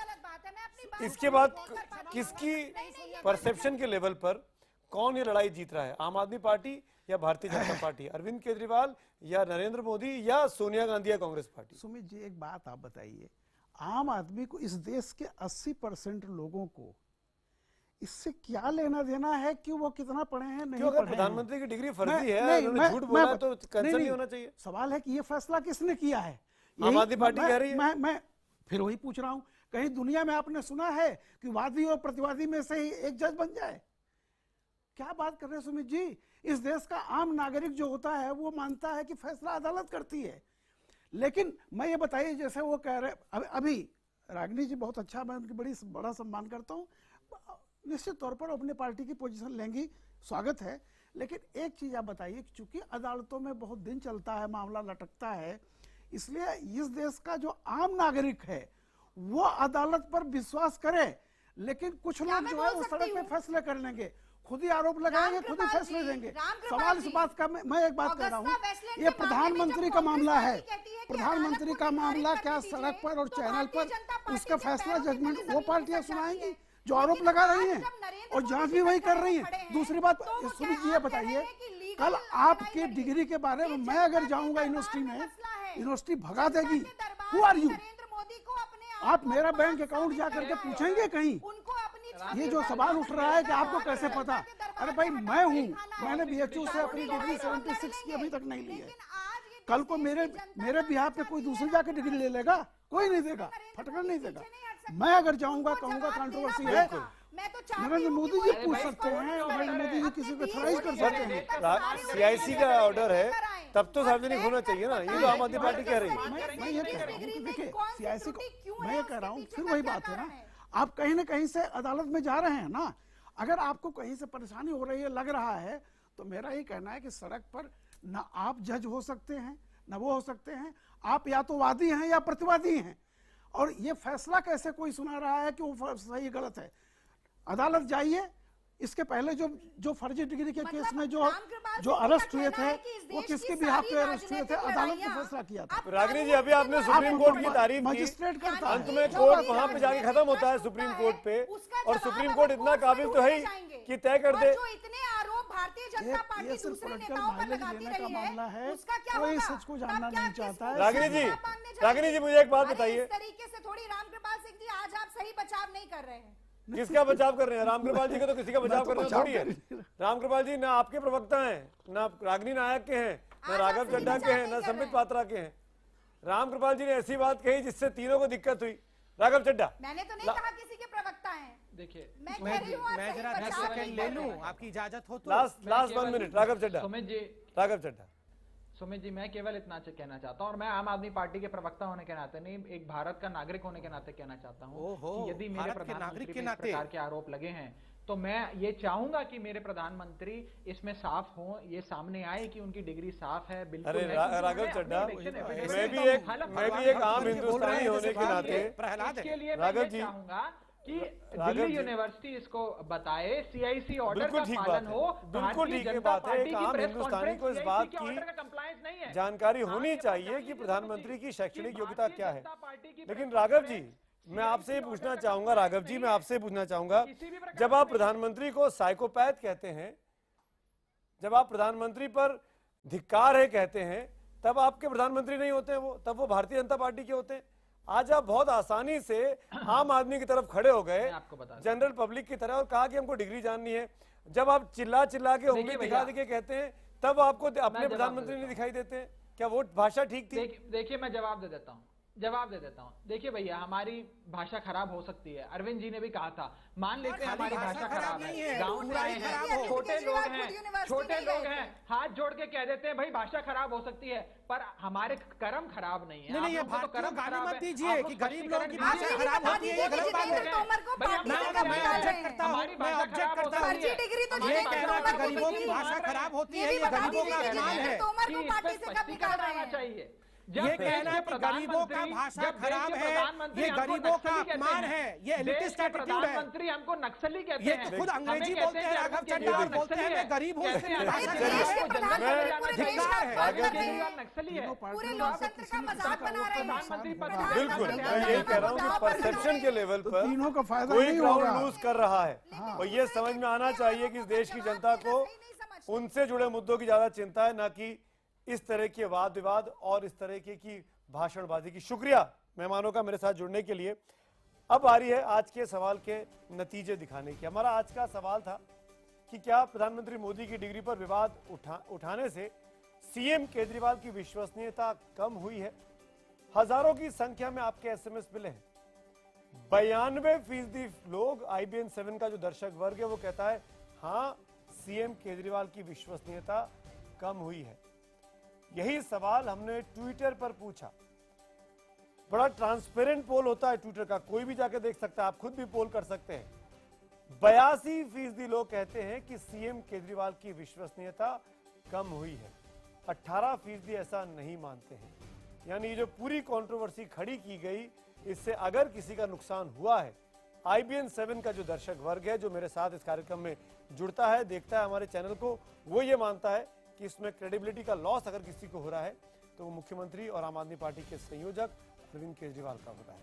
इसके बाद किसकी परसेप्शन के लेवल पर कौन ये लड़ाई जीत रहा है, आम आदमी पार्टी या भारतीय जनता पार्टी, अरविंद केजरीवाल या नरेंद्र मोदी या सोनिया गांधी या कांग्रेस पार्टी? सुमित जी, एक बात आप बताइए, आम आदमी को, इस देश के 80% लोगों को इससे क्या लेना देना है कि वो कितना पढ़े हैं नहीं पढ़े हैं? प्रधानमंत्री की डिग्री फर्जी है, उन्होंने झूठ बोला, तो कंसर्न नहीं होना चाहिए। सवाल है कि ये फैसला किसने किया है? आम आदमी पार्टी कह रही है। मैं फिर वही पूछ रहा हूँ, कहीं दुनिया में आपने सुना है कि वादी और प्रतिवादी में से ही एक जज बन जाए? क्या बात कर रहे हैं सुमित जी? इस देश का आम नागरिक जो होता है वो मानता है कि फैसला अदालत करती है। लेकिन मैं ये बताइए, जैसे वो कह रहे अभी रागिनी जी बहुत अच्छा, मैं उनकी बड़ा सम्मान करता हूँ, निश्चित तौर पर अपने पार्टी की पोजीशन लेंगी, स्वागत है। लेकिन एक चीज आप बताइए, चूंकि अदालतों में बहुत दिन चलता है, मामला लटकता है, इसलिए इस देश का जो आम नागरिक है वो अदालत पर विश्वास करे। लेकिन कुछ लोग जो है वो सड़क पे फैसले कर लेंगे, खुद ही आरोप लगाएंगे, खुद ही फैसले देंगे। सवाल इस बात का, मैं एक बात कह रहा हूँ, ये प्रधानमंत्री का मामला है। प्रधानमंत्री का मामला क्या सड़क पर और चैनल पर उसका फैसला, जजमेंट वो पार्टियां सुनाएंगी जो आरोप लगा रही हैं, और जांच भी वही कर रही हैं। दूसरी बात, सुमित जी ये बताइए, कल आपके डिग्री के बारे में मैं अगर जाऊंगा यूनिवर्सिटी में, यूनिवर्सिटी भगा देगी। Who are you? आप मेरा बैंक अकाउंट जा करके पूछेंगे कहीं? ये जो सवाल उठ रहा है कि आपको कैसे पता, अरे भाई मैं हूँ, मैंने BHU से अपनी डिग्री 76 की अभी तक नहीं ली है। कल को मेरे बिहार पे कोई दूसरी जाके डिग्री ले लेगा? कोई नहीं देगा, फटकर नहीं देगा। मैं अगर जाऊंगा कहूंगा कंट्रोवर्सी है, नरेंद्र मोदी जी पूछ सकते हैं और नरेंद्र मोदी जी किसी को थ्राइज कर सकते हैं। CIC का ऑर्डर है तब तो सार्वजनिक होना चाहिए ना, ये तो आम आदमी पार्टी कह रही है। मैं ये कह रहा हूँ कि देखिए CIC को, मैं ये कह रहा हूँ फिर वही बात है ना, आप कहीं ना कहीं से अदालत में जा रहे हैं ना। अगर आपको कहीं से परेशानी हो रही है, लग रहा है, तो मेरा ये कहना है कि सड़क पर ना आप जज हो सकते हैं ना वो हो सकते हैं, आप या तो वादी हैं या प्रतिवादी हैं। और ये फैसला कैसे कोई सुना रहा है कि वो सही गलत है? अदालत जाइए। इसके पहले जो फर्जी डिग्री के केस में जो अरेस्ट हुए थे वो किसके बिहाफ पे अरेस्ट हुए थे? अदालत ने फैसला किया था। रागिनी जी, अभी आपने सुप्रीम कोर्ट की तारीफ की, मजिस्ट्रेट करता है, अंत में कोर्ट वहां पे जाके खत्म होता है सुप्रीम कोर्ट पे, और सुप्रीम कोर्ट इतना काबिल तो है ही कि तय कर दे। ये सिर्फ पॉलिटिकल माइलेज लेने का मामला है, कोई सच को जानना नहीं चाहता है। रागिनी जी मुझे एक बात बताइए, तरीके से थोड़ी रामकृपाल सिंह जी, आज आप सही बचाव नहीं कर रहे हैं। किसका बचाव कर रहे हैं? रामकृपाल जी का तो किसी का बचाव करना थोड़ी है। रामकृपाल जी ना आपके प्रवक्ता हैं, ना रागिनी नायक के हैं, ना राघव चड्ढा के हैं, ना संबित पात्रा के हैं। रामकृपाल जी ने ऐसी बात कही जिससे तीनों को दिक्कत हुई। राघव चड्ढा, मैंने तो नहीं कहा किसी के प्रवक्ता हैं। देखिए मैं जरा 10 सेकंड ले लूं, आपकी इजाजत हो तो। Last 1 minute. राघव चड्ढा, राघव चड्ढा। सुमित जी, मैं केवल इतना कहना चाहता हूं, और मैं आम आदमी पार्टी के प्रवक्ता होने के नाते नहीं, एक भारत का नागरिक होने के नाते कहना चाहता हूं कि यदि मेरे प्रधानमंत्री पे इस प्रकार के आरोप लगे हैं तो मैं ये चाहूंगा कि मेरे प्रधानमंत्री इसमें साफ हो, ये सामने आए कि उनकी डिग्री साफ है। बिल्कुल। अरे राघव चड्ढा, मैं भी एक आम हिंदुस्तानी होने के नाते इसके लिए मैं ये चाहूंगा कि दिल्ली यूनिवर्सिटी इसको बताए, CIC ऑर्डर का पालन हो। बिल्कुल ठीक है बात है, एक आम हिंदुस्तानी को इस बात की जानकारी होनी चाहिए कि प्रधानमंत्री की शैक्षणिक योग्यता क्या है। लेकिन राघव जी, मैं आपसे ये पूछना चाहूंगा, राघव जी मैं आपसे पूछना चाहूंगा, जब आप प्रधानमंत्री को साइकोपैथ कहते हैं, जब आप प्रधानमंत्री पर धिक्कार है कहते हैं, तब आपके प्रधानमंत्री नहीं होते हैं वो, तब वो भारतीय जनता पार्टी के होते हैं। आज आप बहुत आसानी से आम आदमी की तरफ खड़े हो गए, जनरल पब्लिक की तरह, और कहा कि हमको डिग्री जाननी है। जब आप चिल्ला के उंगली दिखा के कहते हैं, तब आपको अपने प्रधानमंत्री नहीं दिखाई देते हैं क्या? वो भाषा ठीक थी? देखिए मैं जवाब दे देता हूँ। देखिए भैया, हमारी भाषा खराब हो सकती है। अरविंद जी ने भी कहा था, मान लेते हैं हमारी भाषा खराब है, गाँव में हैं, छोटे लोग हैं, हाथ जोड़ के कह देते हैं भाई भाषा खराब हो सकती है, पर हमारे कर्म खराब नहीं है। नहीं, ये कर्म खराब मत दीजिए कि गरीब लोगों की भाषा खराब होती है, ये गलत बात है। मैं ऑब्जेक्ट करता हूँ, ये कहना कि गरीबों की भाषा खराब होती है, ये गरीबों का अपमान है। चाहिए ये कहना कि गरीबों का भाषा खराब है, ये गरीबों का अपमान है, ये एलिटिस्ट एटीट्यूड है। प्रधानमंत्री हमको नक्सली कहते हैं, ये खुद अंग्रेजी बोलते हैं, राघव चड्ढा और बोलते हैं मैं गरीब हूँ, नक्सली है। बिल्कुल, मैं यही कह रहा हूँ कि परसेप्शन के लेवल पर तीनों का फायदा कोई नहीं ग्राउंड होगा। लूज कर रहा है, और ये समझ में आना चाहिए कि इस देश की जनता को उनसे जुड़े मुद्दों की ज्यादा चिंता है, ना कि इस तरह के वाद विवाद और इस तरह की भाषणबाजी की। शुक्रिया मेहमानों का मेरे साथ जुड़ने के लिए। अब आ रही है आज के सवाल के नतीजे दिखाने की। हमारा आज का सवाल था कि क्या प्रधानमंत्री मोदी की डिग्री पर विवाद उठाने से CM केजरीवाल की विश्वसनीयता कम हुई है? हजारों की संख्या में आपके SMS मिले हैं। 92% लोग IBN 7 का जो दर्शक वर्ग है वो कहता है हाँ, CM केजरीवाल की विश्वसनीयता कम हुई है। यही सवाल हमने ट्विटर पर पूछा। बड़ा ट्रांसपेरेंट पोल होता है ट्विटर का, कोई भी जाके देख सकता है, आप खुद भी पोल कर सकते हैं। 82% लोग कहते हैं कि CM केजरीवाल की विश्वसनीयता कम हुई है, 18% ऐसा नहीं मानते हैं। यानी ये जो पूरी कंट्रोवर्सी खड़ी की गई, इससे अगर किसी का नुकसान हुआ है, IBN 7 का जो दर्शक वर्ग है जो मेरे साथ इस कार्यक्रम में जुड़ता है, देखता है हमारे चैनल को, वो ये मानता है कि इसमें क्रेडिबिलिटी का लॉस अगर किसी को हो रहा है तो वो मुख्यमंत्री और आम आदमी पार्टी के संयोजक अरविंद केजरीवाल का हो रहा है।